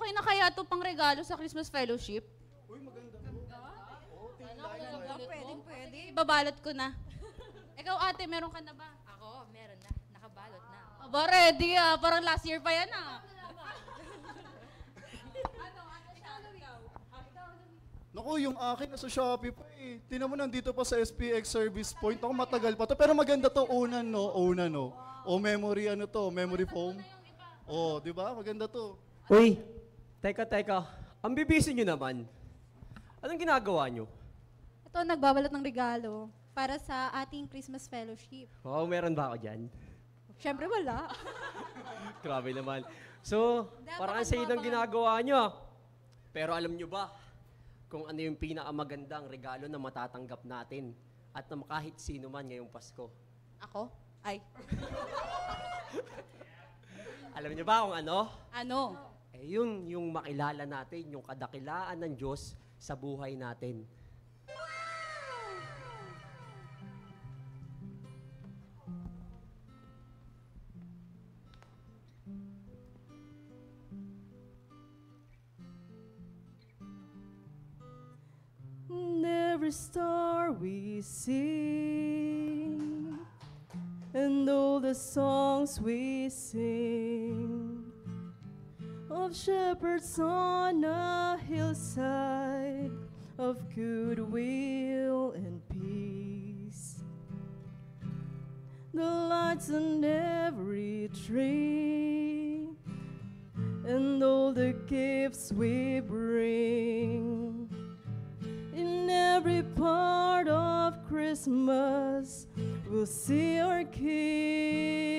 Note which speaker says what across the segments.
Speaker 1: okay na kaya to pang regalo sa Christmas fellowship?
Speaker 2: Uy, maganda.
Speaker 1: Pwede. Ibabalot ko na. Ikaw ate, meron ka na ba?
Speaker 3: Ako, meron na. Nakabalot na.
Speaker 1: Aba, ready ah. Parang last year pa yan ah.
Speaker 2: Naku, yung akin nasa Shopee pa eh. Tinan mo nandito pa sa SPX service point. Ako matagal pa to. Pero maganda to. Unan no. O memory ano to. Memory foam. O, di ba? Maganda to.
Speaker 4: Uy, teka. Ang bibisi nyo naman. Anong ginagawa nyo?
Speaker 5: Ito, nagbabalot ng regalo para sa ating Christmas fellowship.
Speaker 4: Oo, meron ba ako dyan?
Speaker 5: Siyempre wala.
Speaker 4: Grabe naman. So, parang ang sayid ng ginagawa nyo. Pero alam nyo ba kung ano yung pinakamagandang regalo na matatanggap natin at na kahit sino man ngayong Pasko?
Speaker 1: Ako? Ay.
Speaker 4: Alam nyo ba kung ano?
Speaker 1: Ano?
Speaker 4: Yun yung makilala natin, yung kadakilaan ng Diyos sa buhay natin.
Speaker 6: Every star we sing, and all the songs we sing, of shepherds on a hillside, of goodwill and peace. The lights on every tree, and all the gifts we bring. In every part of Christmas, we'll see our King.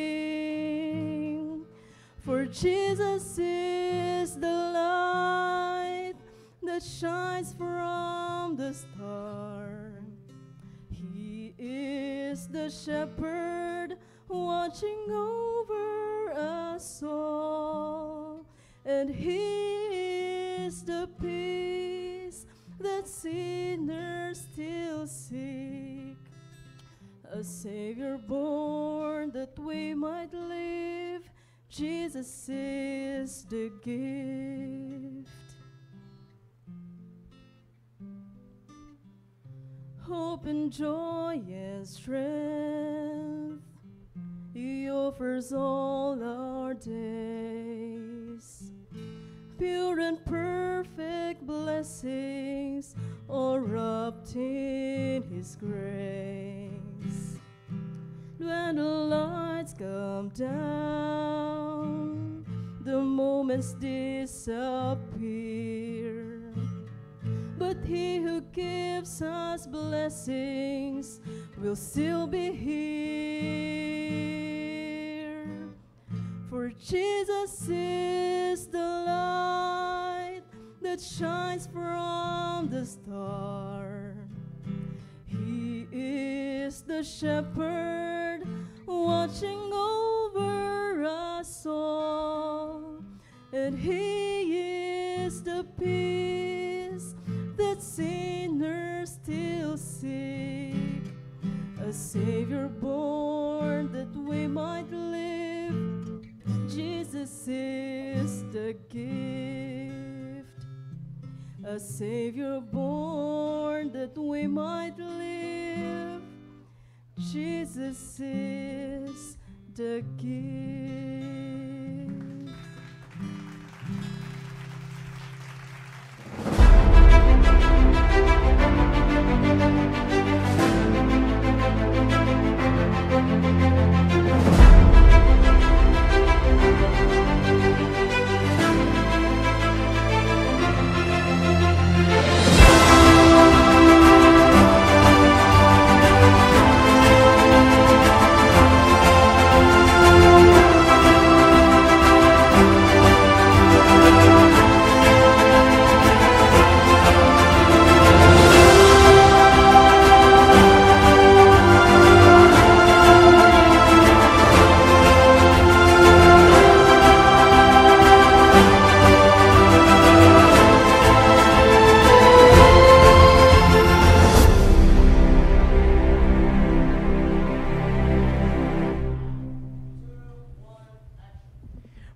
Speaker 6: For Jesus is the light that shines from the star. He is the shepherd watching over us all. And He is the peace that sinners still seek, a Savior born that we might live. Jesus is the gift. Hope and joy and strength He offers all our days. Pure and perfect blessings, all wrapped in His grace. When the lights come down, the moments disappear. But He who gives us blessings will still be here. For Jesus is the light that shines from the star. He is the shepherd watching over us all. And He is the peace that sinners still seek, a Savior born that we might live. Jesus is the gift, a Savior born that we might live. Jesus is the gift.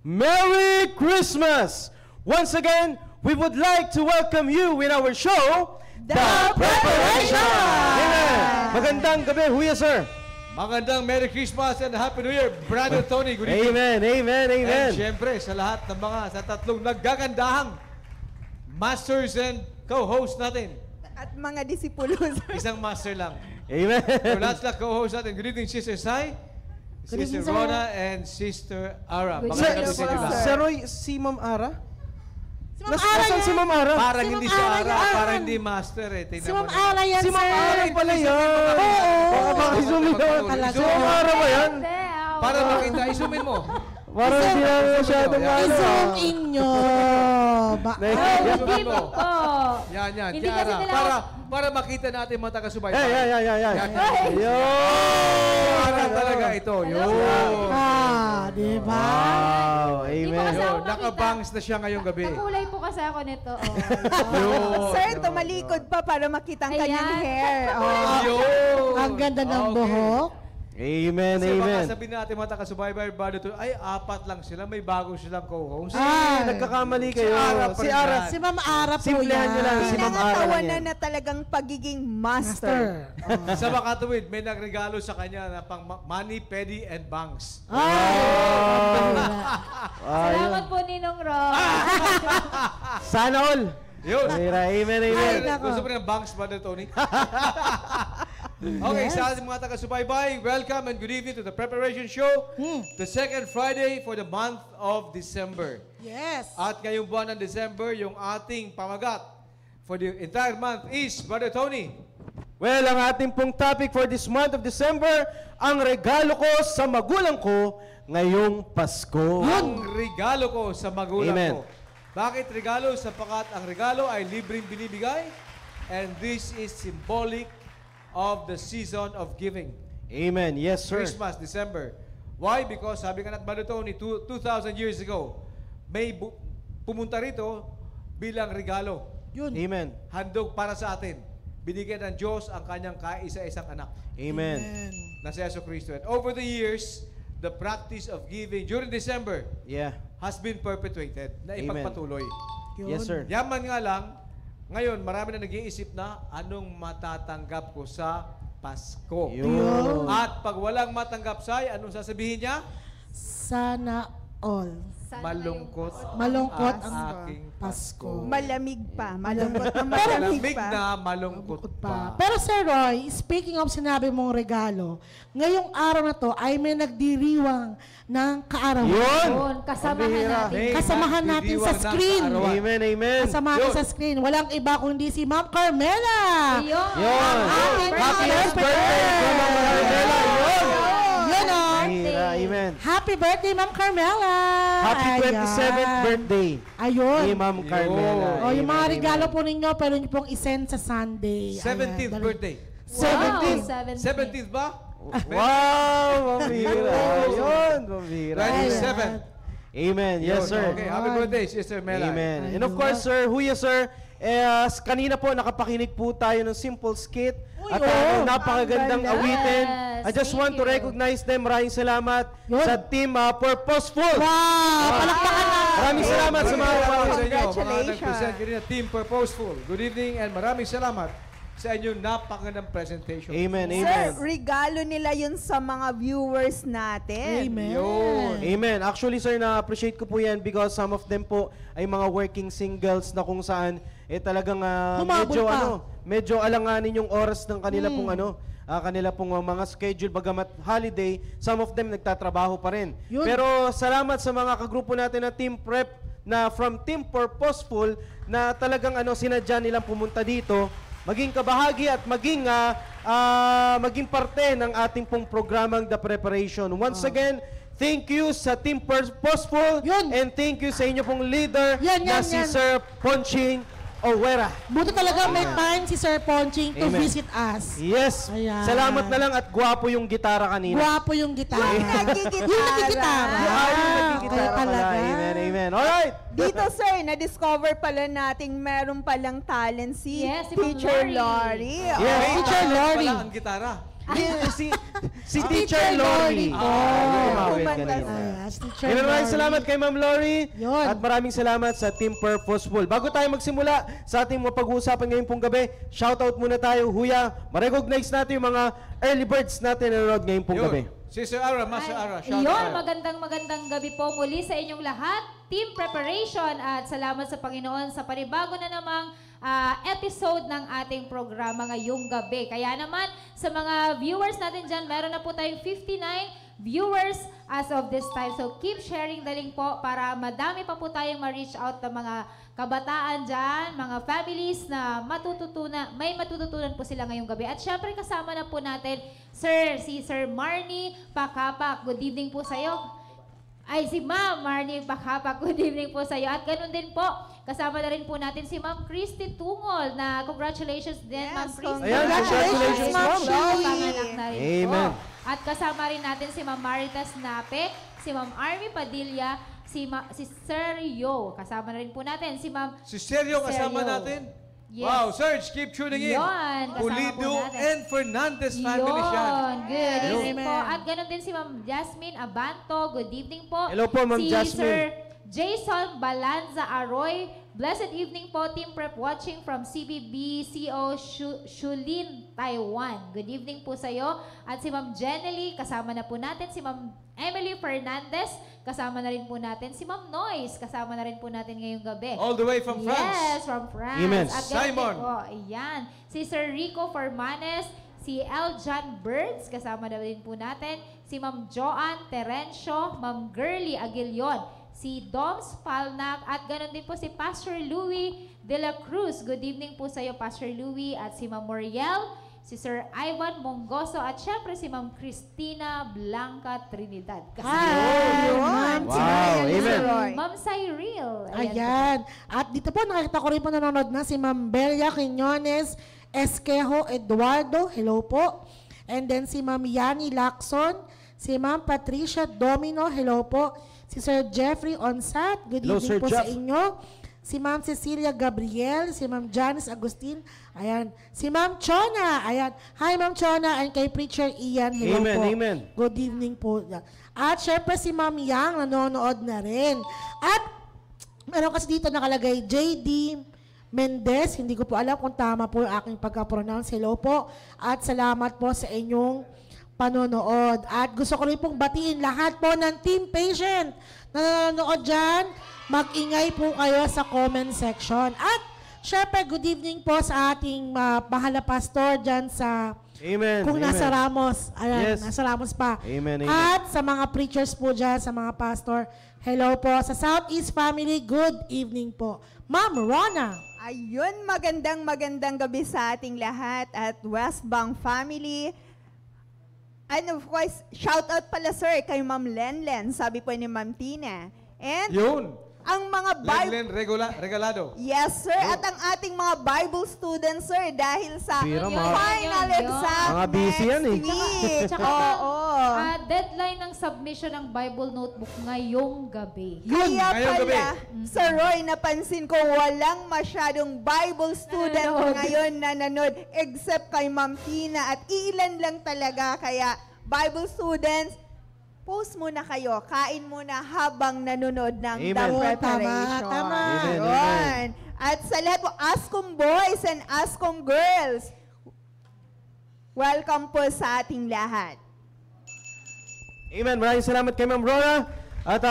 Speaker 4: Merry Christmas!
Speaker 7: Once again, we would like to welcome you in our show, The Preparation! Amen! Magandang gabi, Huya Sir!
Speaker 8: Magandang Merry Christmas and Happy New Year, Brother Tony. Good evening.
Speaker 7: Amen, amen, amen.
Speaker 8: And syempre, sa lahat ng mga, sa tatlong naggagandahang masters and co-host natin.
Speaker 6: At mga disipulo, sir.
Speaker 8: Isang master lang.
Speaker 7: Amen.
Speaker 8: So lahat sila co-host natin. Good evening, Sister Sai,
Speaker 6: Good
Speaker 8: Sister
Speaker 6: evening, sir.
Speaker 8: Rona, and Sister Ara.
Speaker 6: Good
Speaker 8: Magandang
Speaker 6: evening,
Speaker 8: gabi sa inyo
Speaker 6: sir.
Speaker 8: lahat.
Speaker 7: Sir Roy, si Ma'am Ara?
Speaker 5: Si Ma'am Ara
Speaker 7: Nasaan si
Speaker 5: yan.
Speaker 7: Ma'am Ara?
Speaker 8: Parang
Speaker 5: Si
Speaker 8: hindi
Speaker 5: Ma'am
Speaker 8: si
Speaker 5: Ara
Speaker 8: Ara,
Speaker 5: yan.
Speaker 8: parang hindi master eh. Tingnan
Speaker 5: Si
Speaker 8: mo
Speaker 5: Ma'am
Speaker 8: naman.
Speaker 5: Ara yan,
Speaker 7: Si Ma'am
Speaker 5: sir.
Speaker 7: Ara pala yan.
Speaker 5: Oo.
Speaker 7: Baka i-zoom yun.
Speaker 5: Talaga.
Speaker 7: Si Ma'am Ara ba yan?
Speaker 8: Para makita, isumin mo.
Speaker 7: Parang hindi na masyadong
Speaker 8: Yan.
Speaker 7: ano.
Speaker 5: I-zoom in nyo.
Speaker 8: Isumin mo. Yan, yan.
Speaker 3: Hindi kasi
Speaker 8: Tiara.
Speaker 3: nila-
Speaker 8: Para makita natin mga taga-subaybay.
Speaker 7: Yan.
Speaker 8: Yan.
Speaker 7: Yun.
Speaker 8: Para talaga ito. Yun.
Speaker 5: Di ba?
Speaker 7: Wow,
Speaker 3: Di
Speaker 7: amen.
Speaker 3: ba kasi-
Speaker 8: Yun. Nakabangs na siya ngayong gabi.
Speaker 3: Nakulay po kasi ako nito.
Speaker 8: Yun.
Speaker 6: Sir, tumalikod pa para makita ang kanyang
Speaker 3: Ayan.
Speaker 6: hair.
Speaker 8: Yun.
Speaker 5: Ang ganda ng
Speaker 8: Okay.
Speaker 5: buhok.
Speaker 7: Amen,
Speaker 8: Kasi baka
Speaker 7: amen.
Speaker 8: sabihin natin mga taga-subaybay, ay, apat lang sila. May bago silang co-host.
Speaker 5: Ay.
Speaker 7: Nagkakamali kayo.
Speaker 8: Si Ara pa
Speaker 7: Si
Speaker 8: rin
Speaker 7: Ara.
Speaker 8: yan.
Speaker 5: Si Ma'am Ara po
Speaker 7: Simplehan nyo lang,
Speaker 5: yan.
Speaker 7: si Ma'am Ara lang
Speaker 6: Pinangatawanan
Speaker 7: yan.
Speaker 6: na talagang pagiging master.
Speaker 8: Sa makatuwid, may nagregalo sa kanya na pang money, pedi, and bangs.
Speaker 3: Salamat po, Ninong Ron.
Speaker 7: Sana all.
Speaker 8: Yun.
Speaker 7: Amen, amen.
Speaker 8: Gusto mo ng bangs, Brother Tony? Okay, sa ating mga taga-subaybay, welcome and good evening to the Preparation Show, the second Friday for the month of December.
Speaker 5: Yes.
Speaker 8: At ngayong buwan ng December, yung ating pamagat for the entire month is, Brother Tony,
Speaker 7: Well, ang ating pong topic for this month of December, ang regalo ko sa magulang ko ngayong Pasko.
Speaker 8: ang regalo ko sa magulang
Speaker 7: Amen.
Speaker 8: ko. Bakit regalo? Sapagkat ang regalo ay libreng binibigay, and this is symbolic of the season of giving.
Speaker 7: Amen. Yes, sir.
Speaker 8: Christmas, December. Why? Because sabi nga natin, Brother Tony, 2,000 years ago, may pumunta rito bilang regalo.
Speaker 7: Amen.
Speaker 8: Handog para sa atin. Binigyan ng Diyos ang kanyang kaisa-isang anak
Speaker 7: Amen.
Speaker 8: na si Yesu Cristo. And over the years, the practice of giving during December
Speaker 7: Yeah.
Speaker 8: has been perpetuated na
Speaker 7: Amen.
Speaker 8: ipagpatuloy.
Speaker 7: Yes, sir.
Speaker 8: Yaman nga lang, ngayon marami na nag-iisip na anong matatanggap ko sa Pasko.
Speaker 7: Yun.
Speaker 8: At pag walang matanggap say, anong sasabihin niya?
Speaker 5: Sana all.
Speaker 8: Malungkot
Speaker 5: Malungkot
Speaker 8: ang
Speaker 5: ang
Speaker 8: aking
Speaker 5: Pasko.
Speaker 6: Malamig pa. Malungkot na
Speaker 8: Malamig
Speaker 6: malamig pa.
Speaker 8: na malungkot pa.
Speaker 5: Pero Sir Roy, speaking of sinabi mong regalo, ngayong araw na to ay may nagdiriwang ng kaarawan.
Speaker 7: Yun.
Speaker 3: Yun, kasamahan
Speaker 7: Pambihira.
Speaker 3: natin.
Speaker 8: May
Speaker 5: Kasamahan natin sa
Speaker 8: nagdidiwang ng
Speaker 5: screen.
Speaker 8: kaarawan.
Speaker 7: Amen, amen.
Speaker 5: Kasamahan
Speaker 8: Yun.
Speaker 5: sa screen. Walang iba kundi si Ma'am Carmela.
Speaker 3: Yun.
Speaker 7: Yun.
Speaker 5: Ating
Speaker 7: Happiest birthday to Ma'am Carmela. Yun.
Speaker 5: Yun o.
Speaker 7: Pambihira. Amen.
Speaker 5: Happy birthday, Ma'am Carmela.
Speaker 7: Happy 27th birthday
Speaker 5: Ayun.
Speaker 7: ni Ma'am Carmela.
Speaker 5: O, yung mga
Speaker 7: Amen,
Speaker 5: regalo
Speaker 7: amen.
Speaker 5: po ninyo, pero nyo pong isend sa Sunday.
Speaker 8: 17th
Speaker 5: Ayan,
Speaker 8: birthday.
Speaker 5: 17th.
Speaker 8: 17th ba?
Speaker 7: Wow, pambihira. Yun, pambihira.
Speaker 8: 27th.
Speaker 7: Amen. Yes,
Speaker 8: Yun.
Speaker 7: sir.
Speaker 8: Okay, happy birthday, Sister Mela.
Speaker 7: Amen. And of course, sir, Huya, sir, kanina po nakapakinig po tayo ng simple skit at napakagandang
Speaker 6: Ang ganda.
Speaker 7: awitin.
Speaker 3: Yes,
Speaker 7: I just
Speaker 3: thank
Speaker 7: want to
Speaker 3: you.
Speaker 7: recognize them. Maraming salamat
Speaker 5: Yun.
Speaker 7: sa team Purposeful.
Speaker 5: Wow! Palakpakan na.
Speaker 7: Maraming salamat sa mga
Speaker 8: Salamat sa inyo, mga
Speaker 6: Congratulations.
Speaker 8: nag-present kanina, Team Purposeful. Good evening and maraming salamat sa inyong napakagandang presentation.
Speaker 7: Amen.
Speaker 6: Sir,
Speaker 7: Amen.
Speaker 6: regalo nila yun sa mga viewers natin.
Speaker 5: Amen.
Speaker 8: Yun.
Speaker 7: Amen. Actually, sir, na-appreciate ko po yan because some of them po ay mga working singles na kung saan talagang
Speaker 5: Humabol
Speaker 7: medyo
Speaker 5: pa.
Speaker 7: medyo alanganin yung oras ng kanila pong kanila pong mga schedule bagamat holiday, some of them nagtatrabaho pa rin.
Speaker 5: Yun.
Speaker 7: Pero salamat sa mga kagrupo natin na Team Prep na from Team Purposeful na talagang sinadya nilang pumunta dito, maging kabahagi at maging maging parte ng ating pong programang The Preparation. Once again, thank you sa Team Purposeful
Speaker 5: Yun.
Speaker 7: and thank you sa inyo pong leader na
Speaker 5: Yan,
Speaker 7: si
Speaker 5: yan.
Speaker 7: Sir Ponching Owera.
Speaker 5: Buti talaga may time si Sir Ponching to
Speaker 7: Amen.
Speaker 5: visit us.
Speaker 7: Yes.
Speaker 5: Ayan.
Speaker 7: Salamat na lang at gwapo yung gitara kanina.
Speaker 5: Guwapo yung gitara.
Speaker 6: Nagigitara.
Speaker 5: Yung nagigitara.
Speaker 7: Yung nagigitara
Speaker 5: Kaya
Speaker 7: pala.
Speaker 5: talaga.
Speaker 7: Amen, amen. Alright.
Speaker 6: Dito, sir, na-discover pala nating meron palang talent si
Speaker 3: Yes, si Ma'am
Speaker 6: Teacher
Speaker 3: Lori.
Speaker 6: Lori.
Speaker 7: Yes.
Speaker 5: Teacher Lori.
Speaker 8: Pala ang gitara.
Speaker 7: si Si Teacher Lori. Umawit ka rin.
Speaker 5: Si Teacher
Speaker 7: Maraming
Speaker 5: Lori.
Speaker 7: salamat kay Ma'am Lori.
Speaker 5: Yun.
Speaker 7: At maraming salamat sa Team Purposeful. Bago tayo magsimula sa ating mapag-uusapan ngayong pong gabi, shoutout muna tayo, Huya. Ma-recognize natin yung mga early birds natin na nanonood ngayong pong gabi.
Speaker 8: Sister Ara, Master Ara, shout
Speaker 3: Iyon,
Speaker 8: out.
Speaker 3: magandang gabi po muli sa inyong lahat. Team Preparation at salamat sa Panginoon sa panibago na namang episode ng ating programa ngayong gabi. Kaya naman, sa mga viewers natin dyan, meron na po tayong 59 viewers as of this time. So keep sharing the link po para madami pa po tayong ma-reach out ng mga kabataan dyan, mga families na may matututunan po sila ngayong gabi. At syempre kasama na po natin si Sir Marnie Pakapak. Good evening po sa iyo. Ay, si Ma'am Marnie Pakapak. Good evening po sa iyo. At ganun din po, kasama na rin po natin si Ma'am Christy Tungol na congratulations din, Ma'am Christy.
Speaker 7: Ayan, congratulations, Ma'am.
Speaker 3: Panganak na rin
Speaker 7: Amen.
Speaker 3: po. At kasama rin natin si Ma'am Maritas Nape, si Ma'am Army Padilla, si Sir Yo. Kasama na rin po natin si Ma'am
Speaker 8: Si Sergio kasama
Speaker 3: Sergio.
Speaker 8: natin.
Speaker 3: Yes.
Speaker 8: Wow, Serge, keep tuning in.
Speaker 3: Yon, kasama
Speaker 8: Pulido
Speaker 3: po natin.
Speaker 8: and Fernandez family siya.
Speaker 3: Yon, good evening
Speaker 5: Amen.
Speaker 3: po. At ganoon din si Ma'am Jasmine Abanto. Good evening po.
Speaker 7: Hello po, Ma'am
Speaker 3: si
Speaker 7: Jasmine.
Speaker 3: Sir Jason Balanza Aroy. Blessed evening po, Team Prep watching from CBBCO Shulin, Taiwan. Good evening po sa iyo. At si Ma'am Jenely, kasama na po natin. Si Ma'am Emily Fernandez, kasama na rin po natin. Si Ma'am Noyce, kasama na rin po natin ngayong gabi.
Speaker 8: All the way from France.
Speaker 3: Yes, from France.
Speaker 7: Amen.
Speaker 3: At ganun
Speaker 8: Simon.
Speaker 3: din po, ayan. Si Sir Rico Formanes, si Eljan Birds, kasama na rin po natin. Si Ma'am Joanne Terencio, Ma'am Girly Aguilion, si Doms Palnak, at ganun din po si Pastor Louie de la Cruz. Good evening po sa iyo, Pastor Louie, at si Ma'am Moriel, si Sir Ivan Mongoso, at syempre si Ma'am Cristina Blanca Trinidad.
Speaker 5: Hi, Ma'am.
Speaker 7: Wow, amen.
Speaker 3: Ma'am Cyril.
Speaker 5: Ayan. At dito po, nakita ko rin po nanonood na si Ma'am Belia Quiñones Esquejo Eduardo. Hello po. And then si Ma'am Yani Lacson, si Ma'am Patricia Domino. Hello po. Si Sir Jeffrey Onsat. Good
Speaker 7: Hello,
Speaker 5: evening
Speaker 7: Sir
Speaker 5: po sa
Speaker 7: Jeff.
Speaker 5: inyo. Si Ma'am Cecilia Gabriel, si Ma'am Janice Agustin. Ayan. Si Ma'am Chona. Ayan. Hi, Ma'am Chona. And kay Preacher Ian. Hello
Speaker 7: Amen,
Speaker 5: po.
Speaker 7: amen.
Speaker 5: Good evening po. At syempre si Ma'am Yang nanonood na rin. At meron kasi dito nakalagay JD Mendez. Hindi ko po alam kung tama po yung aking pagka-pronounce. Hello po. At salamat po sa inyong panonood. At gusto ko rin pong batiin lahat po ng Team Patient na nanonood dyan. Mag-ingay po kayo sa comment section. At syempre, good evening po sa ating mahal na pastor dyan sa
Speaker 7: Amen.
Speaker 5: kung
Speaker 7: amen.
Speaker 5: nasa Ramos. Ayan,
Speaker 7: Yes.
Speaker 5: nasa Ramos pa.
Speaker 7: Amen, amen.
Speaker 5: At sa mga preachers po dyan, sa mga pastor, hello po. Sa Southeast Family, good evening po. Ma'am Rona.
Speaker 6: Ayun, magandang gabi sa ating lahat at West Bank family. And of course, shout out pala sir kay Ma'am Lenlen, sabi po ni Ma'am Tina. And
Speaker 8: Yun.
Speaker 6: ang mga Bible...
Speaker 8: Len regalado.
Speaker 6: Yes, sir. At ang ating mga Bible students, sir, dahil sa
Speaker 7: Bira, mga-
Speaker 6: final
Speaker 3: Yun.
Speaker 6: exam
Speaker 7: Mga busy yan, eh.
Speaker 6: next week.
Speaker 3: Tsaka,
Speaker 6: Oo.
Speaker 3: deadline ng submission ng Bible notebook ngayong gabi.
Speaker 6: Kaya
Speaker 8: Ngayong gabi.
Speaker 6: pala, Sir Roy, napansin ko walang masyadong Bible student
Speaker 3: Nanonood.
Speaker 6: ngayon na nanood except kay Ma'am Tina at ilan lang talaga. Kaya Bible students, post muna kayo, kain muna habang nanonood ng
Speaker 7: Amen.
Speaker 6: The
Speaker 5: Oo,
Speaker 6: Preparation.
Speaker 5: tama.
Speaker 7: Amen,
Speaker 6: Yun.
Speaker 7: amen.
Speaker 6: At sa lahat po, Ascom boys and Ascom girls, welcome po sa ating lahat.
Speaker 7: Amen. Maraming salamat kay Ma'am Rona. At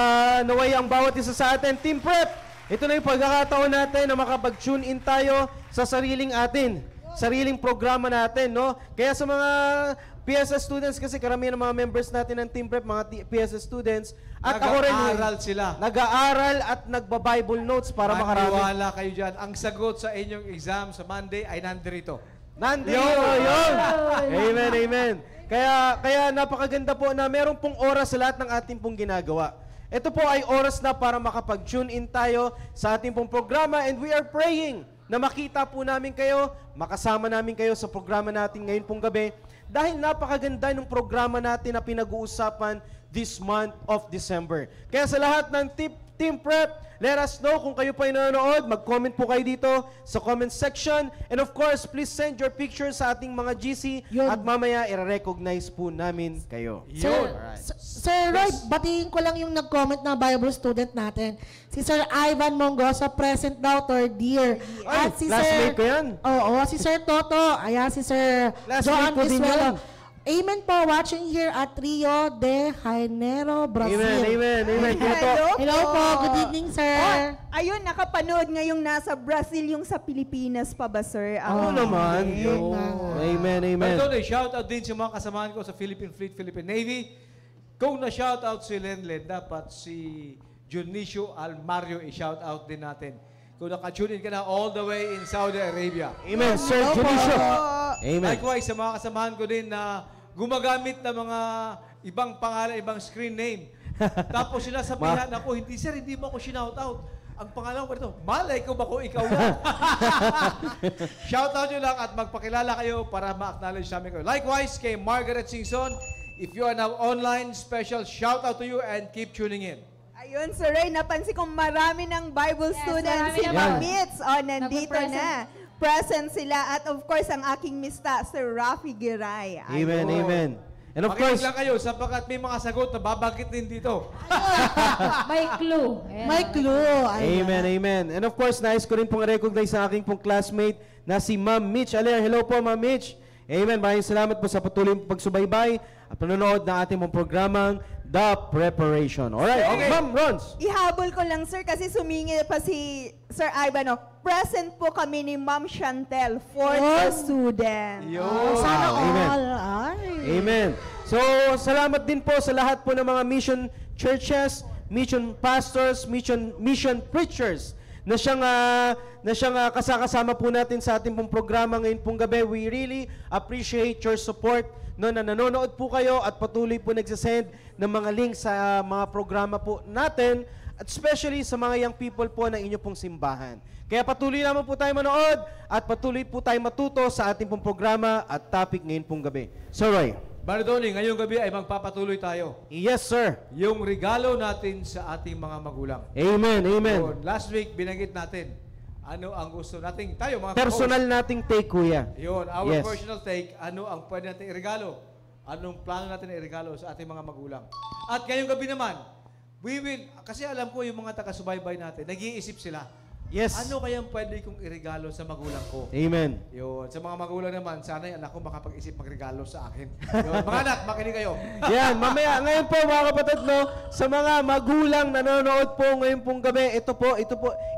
Speaker 7: naway ang bawat isa sa atin, Team Prep. Ito na yung pagkakataon natin na makapag-tune in tayo sa sariling atin. Sariling programa natin, no? Kaya sa mga PSS students, kasi karamihan ng mga members natin ng Team Prep, mga PSS students, at ako rin,
Speaker 8: Nag-aaral sila.
Speaker 7: nag-aaral at nagba-Bible notes para makarami.
Speaker 8: Maniwala kayo dyan. Ang sagot sa inyong exam sa Monday ay nandito.
Speaker 7: Nandito yun! Amen, amen. Kaya napakaganda po na meron pong oras sa lahat ng ating pong ginagawa. Ito po ay oras na para makapag-tune in tayo sa ating pong programa, and we are praying na makita po namin kayo, makasama namin kayo sa programa natin ngayon pong gabi, dahil napakaganda ng programa natin na pinag-uusapan this month of December. Kaya sa lahat ng Team Prep. Let us know kung kayo pa nanonood. Mag-comment po kayo dito sa comment section. And of course, please send your pictures sa ating mga GC
Speaker 5: Yun.
Speaker 7: at mamaya i-recognize po namin kayo.
Speaker 5: Sir Roy, batiin ko lang yung nag-comment na Bible student natin. Si Sir Ivan Mongosa, present daw, third year.
Speaker 7: Ay,
Speaker 5: At si
Speaker 7: classmate
Speaker 5: Sir,
Speaker 7: ko yan.
Speaker 5: Oo, si Sir Toto. Ayan, si Sir
Speaker 7: Classmate
Speaker 5: Joan
Speaker 7: ko din
Speaker 5: Isuelo.
Speaker 7: yan.
Speaker 5: Amen po, watching here at Rio de Janeiro, Brazil.
Speaker 7: Amen. Toto.
Speaker 5: Hello po, good evening, sir.
Speaker 6: Ayun, nakapanood ngayong nasa Brazil, yung sa Pilipinas pa ba, sir?
Speaker 7: Oo naman. Amen.
Speaker 8: Pero doon, shoutout din sa mga kasamahan ko sa Philippine Fleet, Philippine Navy. Kung na-shoutout si Lenlen, dapat si Junicio Almario i-shoutout din natin. Kung naka-tune in ka na all the way in Saudi Arabia.
Speaker 7: Amen, Sir Junicio. Amen.
Speaker 8: Likewise, sa mga kasamahan ko din na gumagamit ng mga ibang pangalan, ibang screen name. Tapos sinasabihan ako, hindi mo ako shoutout. Ang pangalan ko ito, malay ko ba kung ikaw na? Shoutout nyo lang at magpakilala kayo para ma-acknowledge namin kayo. Likewise, kay Margaret Singson, if you are now online, special shoutout to you and keep tuning in.
Speaker 6: Ayun, Sir Ray, napansin kong marami ng Bible students
Speaker 3: marami
Speaker 6: si
Speaker 3: naman.
Speaker 6: Mamits. Nandito na. Present sila. At of course, ang aking mista, Sir Rafi Giray.
Speaker 7: Amen. And of
Speaker 8: Makinig
Speaker 7: course,
Speaker 8: lang kayo sapagkat may mga sagot na babagit din dito.
Speaker 3: May clue. Ayan.
Speaker 5: May clue.
Speaker 7: Amen. And of course, nais ko rin pong recognize sa aking pong classmate na si Ma'am Mitch Aler. Hello po, Ma'am Mitch. Amen. Maraming salamat po sa patuloy pagsubaybay at panonood ng ating mong programang The Preparation. Alright,
Speaker 6: Sir,
Speaker 7: Ma'am Rons.
Speaker 6: Ihabol ko lang, sir, kasi sumingi pa si Sir Ivan. Present po kami ni Ma'am Chantel, fourth student.
Speaker 5: Sana
Speaker 7: Amen.
Speaker 5: all.
Speaker 7: Amen. So, salamat din po sa lahat po ng mga mission churches, mission pastors, mission preachers na siyang kasama po natin sa ating pong programa ngayon pong gabi. We really appreciate your support na nanonood po kayo at patuloy po nagsasend ng mga links sa mga programa po natin at especially sa mga young people po ng inyo pong simbahan. Kaya patuloy naman po tayo manood at patuloy po tayo matuto sa ating pong programa at topic ngayon pong gabi. Sir Roy.
Speaker 8: Baridoni, ngayong gabi ay magpapatuloy tayo.
Speaker 7: Yes, sir.
Speaker 8: Yung regalo natin sa ating mga magulang.
Speaker 7: Amen.
Speaker 8: Yun, last week, binanggit natin ano ang gusto nating tayo, mga
Speaker 7: Personal nating take, kuya.
Speaker 8: Yun, our
Speaker 7: Yes.
Speaker 8: personal take, ano ang pwede natin iregalo? Anong plano natin iregalo sa ating mga magulang? At ngayong gabi naman, we will, kasi alam ko yung mga taga-subaybay natin, nag-iisip sila,
Speaker 7: Yes.
Speaker 8: ano kayang pwede kong iregalo sa magulang ko?
Speaker 7: Amen.
Speaker 8: Yun, sa mga magulang naman, sana yung anak ko makapag-isip magregalo sa akin. Yun, mga anak, makinig kayo.
Speaker 7: Yan, mamaya, ngayon po mga kapatid, no, sa mga magulang nanonood po ngayon pong gabi, ito po,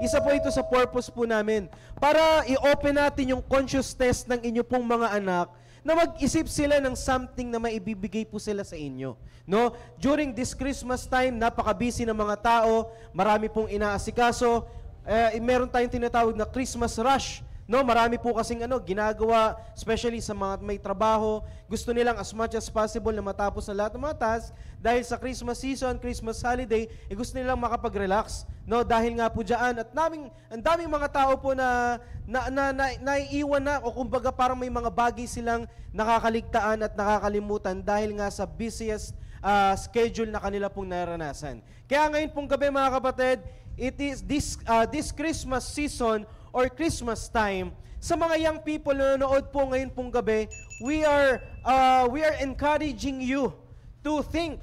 Speaker 7: isa po ito sa purpose po namin. Para i-open natin yung conscious test ng inyo pong mga anak na mag-isip sila ng something na maibibigay po sila sa inyo. No? During this Christmas time, napaka-busy ng mga tao, marami pong inaasikaso, meron tayong tinatawag na Christmas rush. No, marami po kasing ginagawa, especially sa mga may trabaho. Gusto nilang as much as possible na matapos na lahat ng mga tasks dahil sa Christmas season, Christmas holiday, gusto nilang makapag-relax. No, dahil nga po diyan at ang daming mga tao po na naiiwan na o kumbaga parang may mga bagay silang nakakaligtaan at nakakalimutan dahil nga sa busiest schedule na kanila pong naranasan. Kaya ngayon pong gabi mga kapatid, it is this Christmas season or Christmas time, sa mga young people na nanonood po ngayon pong gabi, we are encouraging you to think.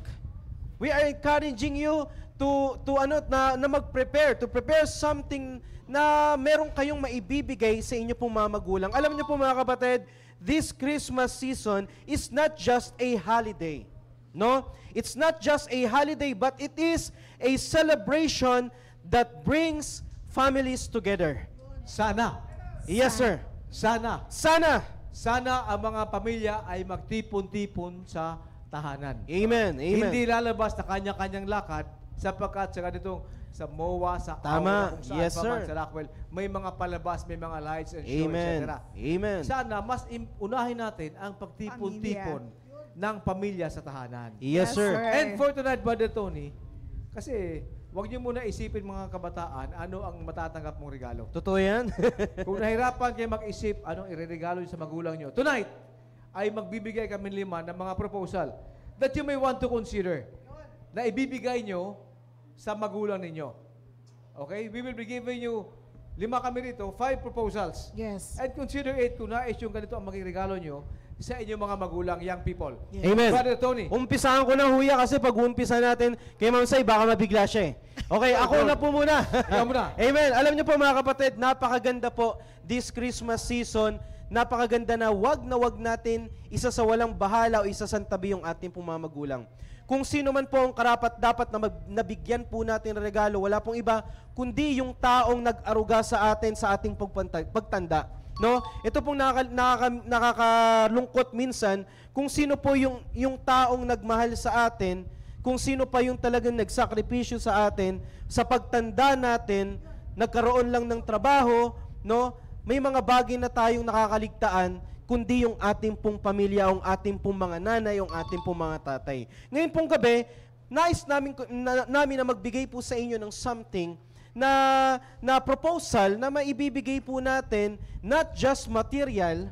Speaker 7: We are encouraging you na mag-prepare, to prepare something na meron kayong maibibigay sa inyo pong mga magulang. Alam niyo po mga kapatid, this Christmas season is not just a holiday. No? It's not just a holiday, but it is a celebration that brings families together.
Speaker 8: Sana.
Speaker 7: Yes, sir.
Speaker 8: Sana. Ang mga pamilya ay magtipon-tipon sa tahanan.
Speaker 7: Amen.
Speaker 8: Hindi lalabas na kanya-kanyang lakad sapagkat sa ganitong sa MOA, sa
Speaker 7: Tama.
Speaker 8: Aura, kung saan
Speaker 7: Yes,
Speaker 8: pa man,
Speaker 7: sir.
Speaker 8: sa Rockwell, may mga palabas, may mga lights and show,
Speaker 7: Amen.
Speaker 8: etc.
Speaker 7: Amen.
Speaker 8: Sana mas unahin natin ang pagtipon-tipon ng pamilya sa tahanan.
Speaker 7: Yes, sir.
Speaker 8: And for tonight, Brother Tony, kasi huwag niyo muna isipin mga kabataan ano ang matatanggap mong regalo.
Speaker 7: Totoo yan?
Speaker 8: Kung nahirapan kayo mag-isip anong ireregalo sa magulang nyo, tonight ay magbibigay kami 5 ng mga proposal that you may want to consider na ibibigay nyo sa magulang ninyo. Okay? We will be giving you 5 kami rito, 5 proposals.
Speaker 5: Yes.
Speaker 8: And consider it kung nais yung ganito ang maging regalo nyo sa inyong mga magulang, young people.
Speaker 5: Yes.
Speaker 7: Amen.
Speaker 8: Brother Tony.
Speaker 7: Umpisahan ko na huya kasi pag umpisa natin kay Ma'am Sai, baka mabigla siya eh. Okay, ako na po muna.
Speaker 8: Ikaw muna.
Speaker 7: Amen. Alam niyo po mga kapatid, napakaganda po this Christmas season. Napakaganda na wag natin isa sa walang bahala o isa sa tabi yung ating pong mga magulang. Kung sino man po ang karapat dapat na nabigyan po natin ng regalo, wala pong iba kundi yung taong nag-aruga sa atin sa ating pagtanda. No? Ito pong nakakalungkot minsan kung sino po yung taong nagmahal sa atin, kung sino pa yung talagang nagsakripisyo sa atin, sa pagtanda natin, nagkaroon lang ng trabaho, no? May mga bagay na tayong nakakaligtaan, kundi yung ating pong pamilya, yung ating pong mga nanay, yung ating pong mga tatay. Ngayon pong gabi, nais namin na magbigay po sa inyo ng something na proposal na maibibigay po natin, not just material,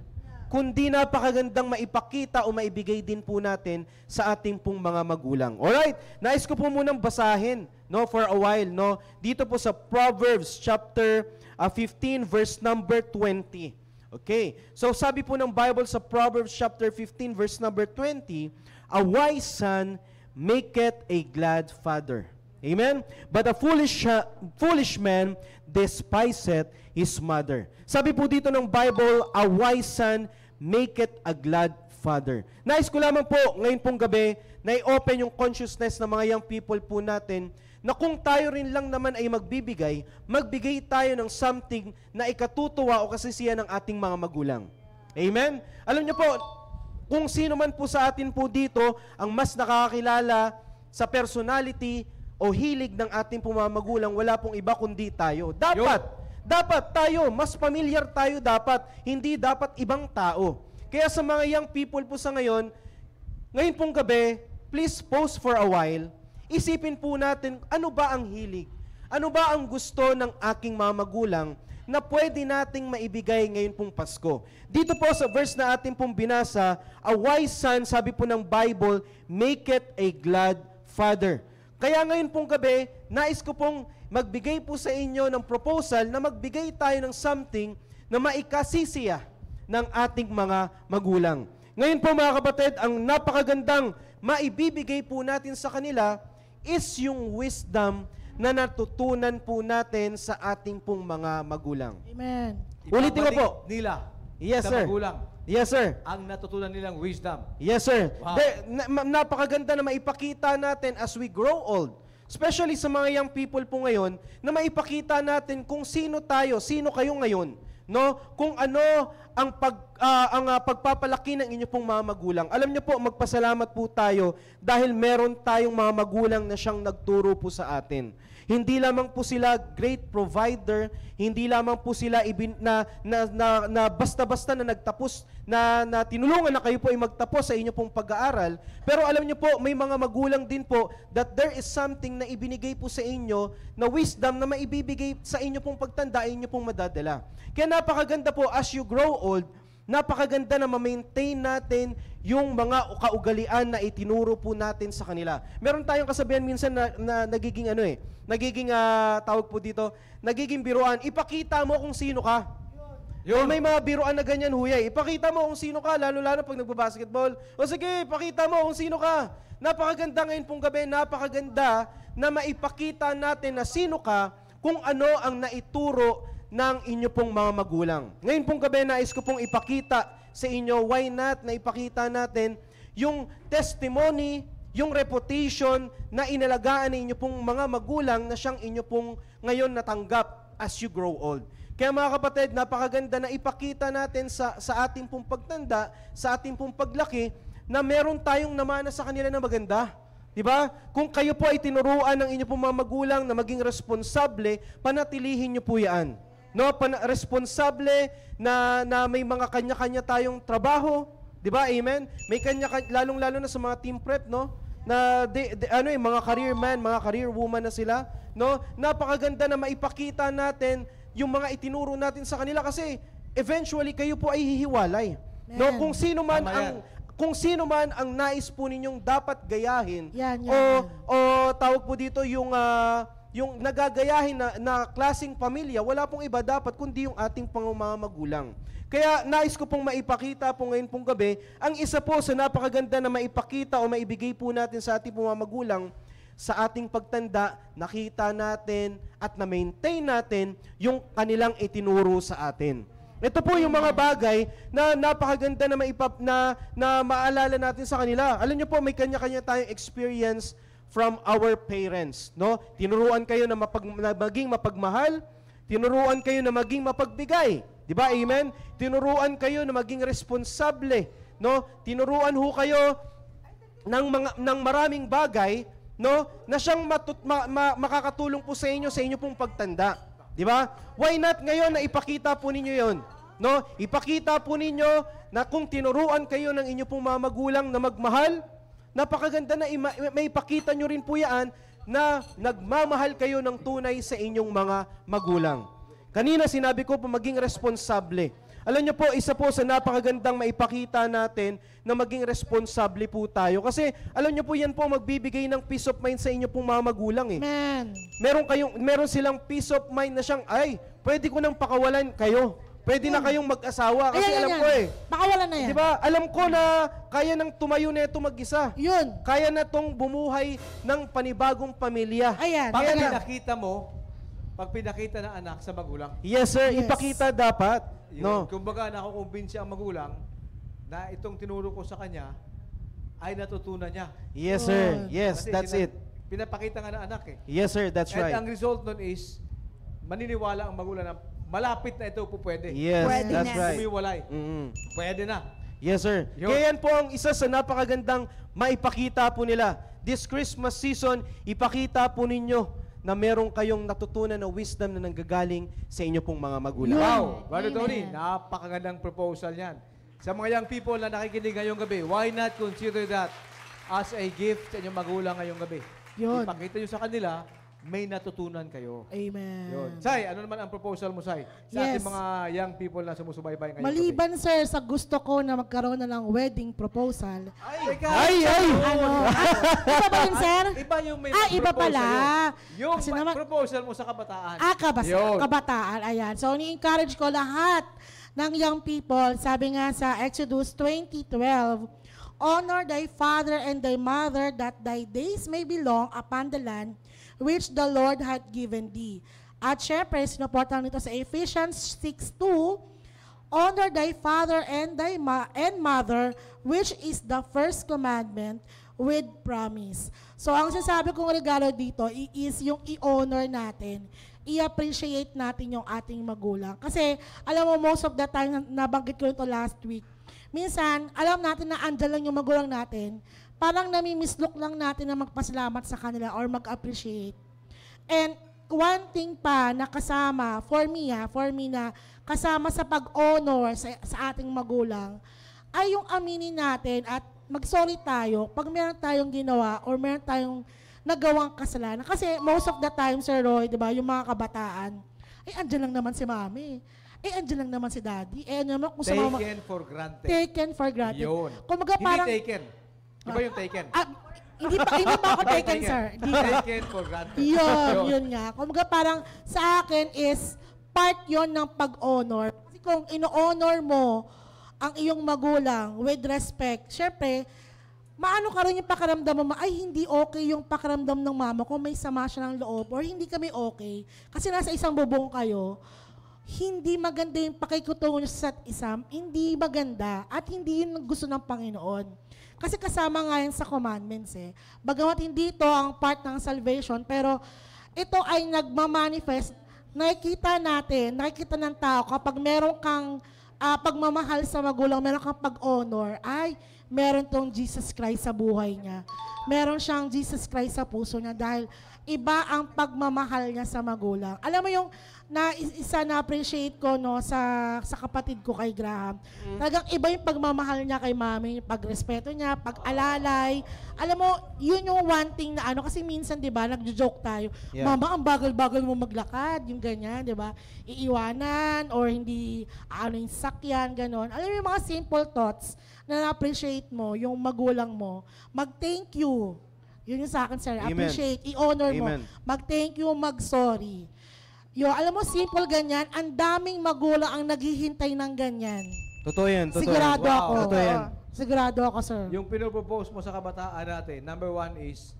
Speaker 7: kundi napakagandang maipakita o maibigay din po natin sa ating pong mga magulang. Alright? Nais ko po munang basahin, no, for a while, no, dito po sa Proverbs chapter 15 verse number 20. Okay. So sabi po ng Bible sa Proverbs chapter 15 verse number 20, a wise son maketh a glad father. Amen? But a foolish man despiseth his mother. Sabi po dito ng Bible, a wise son maketh a glad father. Nais ko lamang po ngayon pong gabi na i-open yung consciousness ng mga young people po natin na kung tayo rin lang naman ay magbigay tayo ng something na ikatutuwa o kasisiyan ng ating mga magulang. Amen? Alam niyo po, kung sino man po sa atin po dito ang mas nakakakilala sa personality o hilig ng ating mga magulang, wala pong iba kundi tayo. Dapat tayo, mas familiar tayo dapat, hindi dapat ibang tao. Kaya sa mga young people po sa ngayon pong gabi, please pause for a while. Isipin po natin, ano ba ang hilig? Ano ba ang gusto ng aking mga magulang na pwede nating maibigay ngayon pong Pasko? Dito po sa verse na ating pong binasa, a wise son, sabi po ng Bible, maketh a glad father. Kaya ngayon pong gabi, nais ko pong magbigay po sa inyo ng proposal na magbigay tayo ng something na maikasisiya ng ating mga magulang. Ngayon po mga kapatid, ang napakagandang maibibigay po natin sa kanila is yung wisdom na natutunan po natin sa ating pong mga magulang.
Speaker 5: Amen.
Speaker 7: Ulitin ko po.
Speaker 8: Nila.
Speaker 7: Yes,
Speaker 8: sa
Speaker 7: sir.
Speaker 8: magulang.
Speaker 7: Yes, sir.
Speaker 8: Ang natutunan nilang wisdom.
Speaker 7: Yes, sir.
Speaker 8: Wow.
Speaker 7: Napakaganda na maipakita natin as we grow old. Especially sa mga young people po ngayon, na maipakita natin kung sino tayo, sino kayo ngayon. No? Kung ano ang pagpapalaki ng inyo pong mga magulang. Alam niyo po, magpasalamat po tayo dahil meron tayong mga magulang na siyang nagturo po sa atin. Hindi lamang po sila great provider, hindi lamang po sila na basta-basta na nagtapos, na tinulungan na kayo po ay magtapos sa inyo pong pag-aaral. Pero alam niyo po, may mga magulang din po that there is something na ibinigay po sa inyo na wisdom na maibibigay sa inyo pong pagtanda, inyo pong madadala. Kaya napakaganda po as you grow old, napakaganda na ma-maintain natin yung mga kaugalian na itinuro po natin sa kanila. Meron tayong kasabihan minsan na nagiging tawag po dito, nagiging biruan. Ipakita mo kung sino ka. Yun. May mga biruan na ganyan, huyay. Ipakita mo kung sino ka, lalo-lalo pag nagbabasketball. O sige, ipakita mo kung sino ka. Napakaganda ngayon pong gabi, napakaganda na maipakita natin na sino ka kung ano ang naituro ng inyo pong mga magulang. Ngayon pong gabi, nais ko pong ipakita sa inyo, why not, na ipakita natin yung testimony, yung reputation na inalagaan ng inyo pong mga magulang na siyang inyo pong ngayon natanggap as you grow old. Kaya mga kapatid, napakaganda na ipakita natin sa ating pong pagtanda, sa ating pong paglaki, na meron tayong namana sa kanila na maganda. Diba? Kung kayo po ay tinuruan ng inyo pong mga magulang na maging responsable, panatilihin nyo po yan. No, responsable na may mga kanya-kanya tayong trabaho, 'di ba? Amen. May lalong-lalo na sa mga team prep, no? Na mga career man, mga career woman na sila, no? Napakaganda na maipakita natin yung mga itinuro natin sa kanila kasi eventually kayo po ay hihiwalay.
Speaker 5: Man.
Speaker 7: No, kung sino man ang nais po ninyong dapat gayahin
Speaker 5: yan.
Speaker 7: o tawag po dito yung yung nagagayahin na klaseng pamilya, wala pong iba dapat kundi yung ating mga magulang. Kaya nais ko pong maipakita po ngayon pong gabi, ang isa po sa napakaganda na maipakita o maibigay po natin sa ating mga magulang, sa ating pagtanda, nakita natin at na-maintain natin yung kanilang itinuro sa atin. Ito po yung mga bagay na napakaganda na maalala natin sa kanila. Alam niyo po, may kanya-kanya tayong experience from our parents, no? Tinuruan kayo na maging mapagmahal, tinuruan kayo na maging mapagbigay, di ba? Amen? Tinuruan kayo na maging responsable, no? Tinuruan ho kayo ng maraming bagay, no? Na siyang makakatulong po sa inyo pong pagtanda, di ba? Why not ngayon na ipakita po ninyo 'yon, no? Ipakita po ninyo na kung tinuruan kayo ng inyo pong mga magulang na magmahal, napakaganda na may ipakita nyo rin po yan na nagmamahal kayo ng tunay sa inyong mga magulang. Kanina sinabi ko po maging responsable. Alam nyo po, isa po sa napakagandang maipakita natin na maging responsable po tayo. Kasi alam nyo po, yan po magbibigay ng peace of mind sa inyo pong mga magulang eh.
Speaker 5: Amen.
Speaker 7: Meron silang peace of mind na siyang, ay, pwede ko nang pakawalan kayo. Pwede na kayong mag-asawa kasi
Speaker 5: Ayan,
Speaker 7: alam
Speaker 5: yan.
Speaker 7: ko eh.
Speaker 5: Pakawalan na yan.
Speaker 7: Di ba? Alam ko na kaya nang tumayo na ito mag-isa.
Speaker 5: Yun.
Speaker 7: Kaya na tong bumuhay ng panibagong pamilya.
Speaker 5: Ayan.
Speaker 8: Pag
Speaker 7: Kaya na.
Speaker 8: pinakita ng anak sa magulang,
Speaker 7: Yes, sir.
Speaker 5: Yes.
Speaker 7: Ipakita dapat.
Speaker 8: yun,
Speaker 7: No.
Speaker 8: kumbaga nakukumbinsi ang magulang na itong tinuro ko sa kanya ay natutunan niya.
Speaker 7: Yes, sir. Yes,
Speaker 8: Kasi
Speaker 7: that's it.
Speaker 8: Pinapakita nga ng anak eh.
Speaker 7: Yes, sir. That's
Speaker 8: At
Speaker 7: right.
Speaker 8: ang result nun is, maniniwala ang magulang na malapit na ito po pwede.
Speaker 7: Yes,
Speaker 6: Pwede
Speaker 7: that's
Speaker 6: na.
Speaker 7: right.
Speaker 8: Umiwalay.
Speaker 7: Mm-mm.
Speaker 8: Pwede na.
Speaker 7: Yes, sir.
Speaker 8: Yun.
Speaker 7: Kaya yan po ang isa sa napakagandang maipakita po nila. This Christmas season, ipakita po ninyo na meron kayong natutunan na wisdom na nanggagaling sa inyo pong mga magulang.
Speaker 5: Yun.
Speaker 8: Wow! Brother
Speaker 5: Amen.
Speaker 8: Tony, napakagandang proposal yan. Sa mga young people na nakikinig ngayong gabi, why not consider that as a gift sa inyong magulang ngayong gabi?
Speaker 5: Yun.
Speaker 8: Ipakita nyo sa kanila, may natutunan kayo.
Speaker 5: Amen.
Speaker 8: Yun. Sai, ano naman ang proposal mo, Sai? Sa
Speaker 5: Yes.
Speaker 8: ating mga young people na sumusubaybay ngayong
Speaker 5: Maliban, sir, sa gusto ko na magkaroon na ng wedding proposal.
Speaker 8: gabi.
Speaker 7: Ay!
Speaker 5: Ano? Iba ba yun, sir?
Speaker 8: Iba yung may
Speaker 5: Iba
Speaker 8: proposal
Speaker 5: pala.
Speaker 8: yun. Yung
Speaker 5: Kasi naman-
Speaker 8: proposal mo sa kabataan.
Speaker 5: Kabataan. Kabataan, ayan. So, ni-encourage ko lahat ng young people, sabi nga sa Exodus 20:12, honor thy father and thy mother, that thy days may be long upon the land which the Lord hath given thee. At syempre, sinuportan nito sa Ephesians 6:2, honor thy father and thy mother, which is the first commandment with promise. So, ang sinasabi kong regalo dito is yung i-honor natin, i-appreciate natin yung ating magulang. Kasi, alam mo, most of the time, nabanggit ko ito last week, minsan, alam natin na andyan lang yung magulang natin, parang namimislok lang natin na magpasalamat sa kanila or mag-appreciate. And one thing pa na kasama, for me na kasama sa pag-honor sa ating magulang, ay yung aminin natin at mag-sorry tayo pag meron tayong ginawa or meron tayong nagawang kasalanan. Kasi most of the time, Sir Roy, di ba, yung mga kabataan, andyan lang naman si mami. Andyan lang naman si daddy. Ano naman kung sa mga...
Speaker 8: Taken for granted.
Speaker 5: Taken for granted.
Speaker 8: Yun.
Speaker 5: Kumaga parang...
Speaker 8: Hindi taken. Iba yung taken.
Speaker 5: Hindi pa ako taken, sir. Di ba?
Speaker 8: Taken for granted.
Speaker 5: Yun nga. Kumaga parang sa akin is part yon ng pag-honor. Kasi kung ino-honor mo ang iyong magulang with respect, syempre, maano ka rin yung pakiramdam mo, ay hindi okay yung pakiramdam ng mama ko, may sama siya ng loob, or hindi kami okay. Kasi nasa isang bubong kayo, hindi maganda yung pakikutungo nyo sa isa, hindi maganda, at hindi yun gusto ng Panginoon. Kasi kasama nga yan sa commandments eh. Bagamat hindi ito ang part ng salvation, pero ito ay nagmamanifest, nakikita ng tao kapag meron kang pagmamahal sa magulang, meron kang pag-honor, ay meron tong Jesus Christ sa buhay niya. Meron siyang Jesus Christ sa puso niya dahil iba ang pagmamahal niya sa magulang. Alam mo yung isa na appreciate ko no sa kapatid ko kay Graham. Talagang iba yung pagmamahal niya kay mami, yung pagrespeto niya, pag-alalay. Alam mo, yun yung one thing na kasi minsan 'di ba, nagjo-joke tayo.
Speaker 7: Yeah.
Speaker 5: Mama, ang bagal-bagal mo maglakad, yung ganyan, 'di ba? Iiwanan or hindi yung sakyan, ganon. Alam mo yung mga simple thoughts na na-appreciate mo, yung magulang mo, mag-thank you. Yun yung sa akin, sir.
Speaker 7: Amen.
Speaker 5: Appreciate, i-honor mo.
Speaker 7: Amen.
Speaker 5: Mag-thank you, mag-sorry. Alam mo, simple ganyan, ang daming magulang ang naghihintay ng ganyan.
Speaker 7: Totoo yan, totoo
Speaker 5: Sigurado
Speaker 7: yan.
Speaker 5: ako.
Speaker 7: Totoo yan.
Speaker 5: Sigurado ako, sir.
Speaker 8: Yung pinopropose mo sa kabataan natin, number 1 is,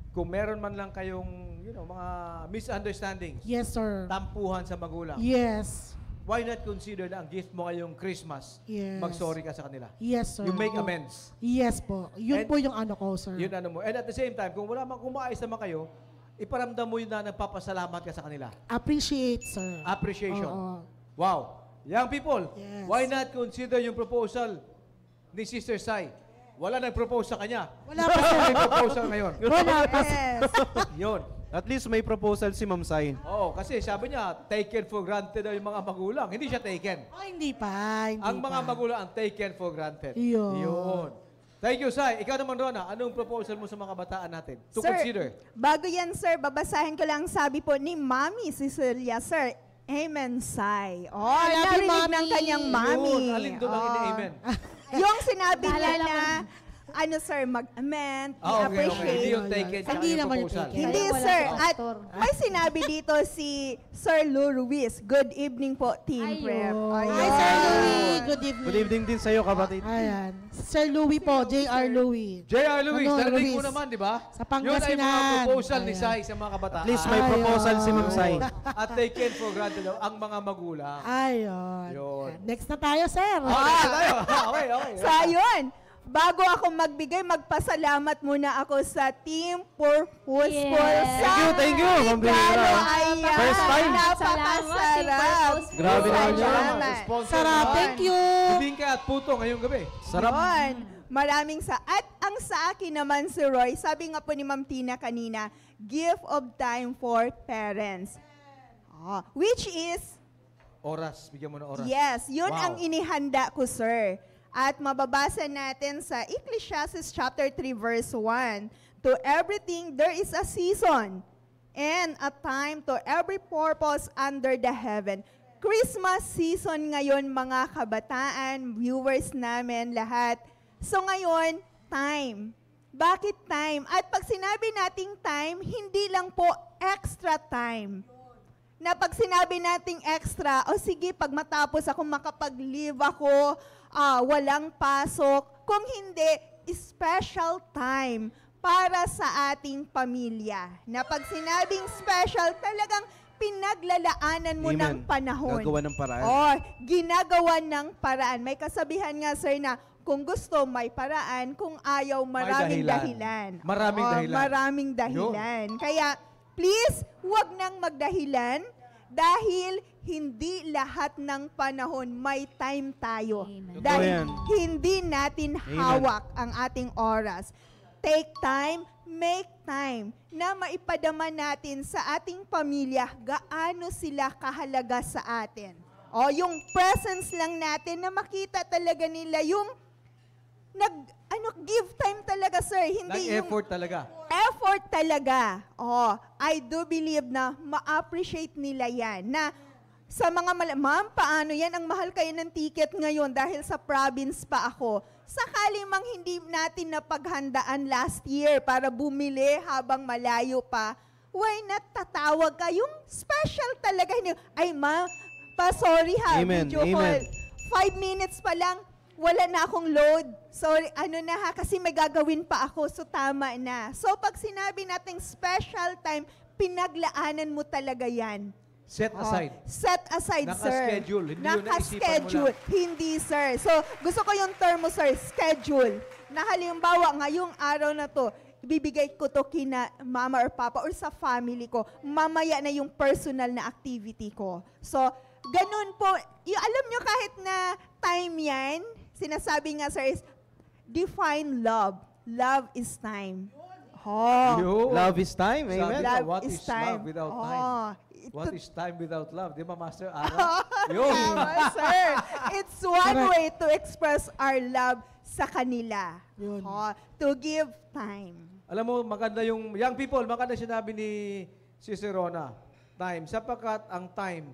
Speaker 8: kung meron man lang kayong, mga misunderstandings,
Speaker 5: Yes, sir.
Speaker 8: tampuhan sa magulang,
Speaker 5: Yes.
Speaker 8: why not consider na ang gift mo ngayong Christmas,
Speaker 5: Yes.
Speaker 8: mag-sorry ka sa kanila.
Speaker 5: Yes, sir.
Speaker 8: You make amends.
Speaker 5: Yes po. Yun
Speaker 8: And-
Speaker 5: po yung ano ko, sir.
Speaker 8: Yun ano mo. And at the same time, kung maayos naman kayo, iparamdam mo yun na nagpapasalamat ka sa kanila.
Speaker 5: Appreciate, sir.
Speaker 8: Appreciation.
Speaker 5: Oo.
Speaker 8: Wow. Young people,
Speaker 5: Yes.
Speaker 8: why not consider yung proposal ni Sister Sai? Wala nag-propose sa kanya.
Speaker 5: Wala pa, sir.
Speaker 8: May proposal ngayon.
Speaker 5: Wala pa, sir.
Speaker 6: Yes.
Speaker 8: Yun.
Speaker 7: At least may proposal si Ma'am Sai.
Speaker 8: Oo, kasi sabi niya, taken for granted daw yung mga magulang. Hindi siya taken.
Speaker 5: Oh, hindi pa. Hindi
Speaker 8: Ang mga
Speaker 5: pa.
Speaker 8: magulang ang taken for granted.
Speaker 5: Yun.
Speaker 8: Thank you, Sai. Ikaw naman, Rona, anong proposal mo sa mga kabataan natin? To consider.
Speaker 6: Bago yan, sir, babasahin ko lang sabi po ni Mami Cecilia, sir. Amen, Sai. Oh,
Speaker 5: I love you,
Speaker 6: narinig
Speaker 5: Mami.
Speaker 6: ng kanyang mami.
Speaker 8: Yun, alin doon ang ina-amen?
Speaker 6: Yung sinabi niya
Speaker 3: Naalala
Speaker 6: na, sir, mag-amend,
Speaker 8: Okay. Hindi
Speaker 6: i-appreciate.
Speaker 8: yung taken sa
Speaker 5: Hindi
Speaker 8: yung
Speaker 5: naman yung
Speaker 8: proposal.
Speaker 5: taken.
Speaker 6: Hindi,
Speaker 3: Wala
Speaker 6: sir.
Speaker 3: si
Speaker 6: At
Speaker 3: Pastor.
Speaker 6: may sinabi dito si Sir Lou Ruiz. Good evening po, Team
Speaker 3: Ayun.
Speaker 6: Prep.
Speaker 5: Hi, Sir Louie. Good evening.
Speaker 7: Good evening din sa'yo, kapatid.
Speaker 5: Ayan. Sir Louie po. J.R. Louie.
Speaker 8: J.R. Luis,
Speaker 5: Ano,
Speaker 8: narinig mo
Speaker 5: Luis?
Speaker 8: naman, di ba?
Speaker 5: Sa
Speaker 8: Yun ay mga
Speaker 5: Pangasinan.
Speaker 8: proposal ni
Speaker 5: Ayan.
Speaker 8: Sai sa mga kabataan.
Speaker 7: At least may proposal si Ma'am Sai.
Speaker 8: At taken for granted daw ang mga magulang.
Speaker 5: Ayun.
Speaker 8: Yun.
Speaker 5: Next na tayo, sir.
Speaker 8: Okay.
Speaker 6: So, ayun. Bago ako magbigay, magpasalamat muna ako sa Team Purposeful.
Speaker 3: Yes.
Speaker 6: Sa
Speaker 7: Thank you, Ma'am Bimira.
Speaker 6: Ayan.
Speaker 7: First time.
Speaker 6: Napakasarap.
Speaker 7: Grabe naman yan.
Speaker 6: Salamat.
Speaker 5: Sarap. Thank you.
Speaker 8: Bibingka at puto ngayong gabi.
Speaker 7: Sarap.
Speaker 6: Yun. At ang sa akin naman si Roy, sabi nga po ni Ma'am Tina kanina, gift of time for parents. Which is,
Speaker 8: Oras. Bigyan mo ng oras.
Speaker 6: yes, yun
Speaker 8: Wow.
Speaker 6: ang inihanda ko, sir. At mababasa natin sa Ecclesiastes chapter 3 verse 1, to everything there is a season and a time to every purpose under the heaven. Christmas season ngayon, mga kabataan, viewers namin lahat. So ngayon, time. Bakit time? At pag sinabi nating time, hindi lang po extra time. Na pag sinabi nating extra, o sige, pag matapos ako, makapag-leave ako, walang pasok. Kung hindi, special time para sa ating pamilya. Na pag sinabing special, talagang pinaglalaanan mo
Speaker 7: Amen.
Speaker 6: ng panahon.
Speaker 7: Gagawa ng paraan.
Speaker 6: Ginagawa ng paraan. May kasabihan nga, sir, na kung gusto, may paraan. Kung ayaw, maraming dahilan.
Speaker 8: Maraming dahilan.
Speaker 6: Maraming dahilan. Kaya, please, huwag nang magdahilan dahil hindi lahat ng panahon may time tayo.
Speaker 3: Amen.
Speaker 6: Dahil
Speaker 7: Totoo yan.
Speaker 6: hindi natin hawak ang ating oras. Take time, make time na maipadama natin sa ating pamilya gaano sila kahalaga sa atin. Yung presence lang natin na makita talaga nila yung give time talaga, sir. Hindi yung
Speaker 8: Nag-effort talaga.
Speaker 6: effort talaga. I do believe na ma-appreciate nila yan. Na sa mga ma'am, paano yan? Ang mahal kayo ng ticket ngayon dahil sa province pa ako. Sakali mang hindi natin napaghandaan last year para bumili habang malayo pa, why not tatawag ka? Yung special talaga. Ay ma, sorry ha,
Speaker 7: Amen,
Speaker 6: video
Speaker 7: amen.
Speaker 6: call. 5 minutes pa lang, wala na akong load. Sorry, kasi may gagawin pa ako, so tama na. So pag sinabi nating special time, pinaglaanan mo talaga yan.
Speaker 8: Set aside.
Speaker 6: Set aside, sir.
Speaker 8: Naka-schedule. Hindi yun naisipan mo
Speaker 6: Naka-schedule. Hindi, sir. So, gusto ko yung term mo, sir, schedule. Na halimbawa, ngayong araw na to, ibibigay ko to kina mama or papa or sa family ko. Mamaya na yung personal na activity ko. So, ganun po. Alam nyo kahit na time yan, sinasabi nga, sir, is define love. Love is time.
Speaker 8: Yun.
Speaker 7: Love is time.
Speaker 8: Sabi
Speaker 7: Amen.
Speaker 8: na,
Speaker 6: Love
Speaker 8: what
Speaker 6: is
Speaker 8: is
Speaker 6: time.
Speaker 8: love without time? What is time without love? Di ba, Master Ara? Yun.
Speaker 6: Tama, sir. It's one way to express our love sa kanila.
Speaker 5: Yun.
Speaker 6: To give time.
Speaker 8: Alam mo, maganda yung, young people, maganda sinabi ni Sister Rona, time. Sapagkat ang time,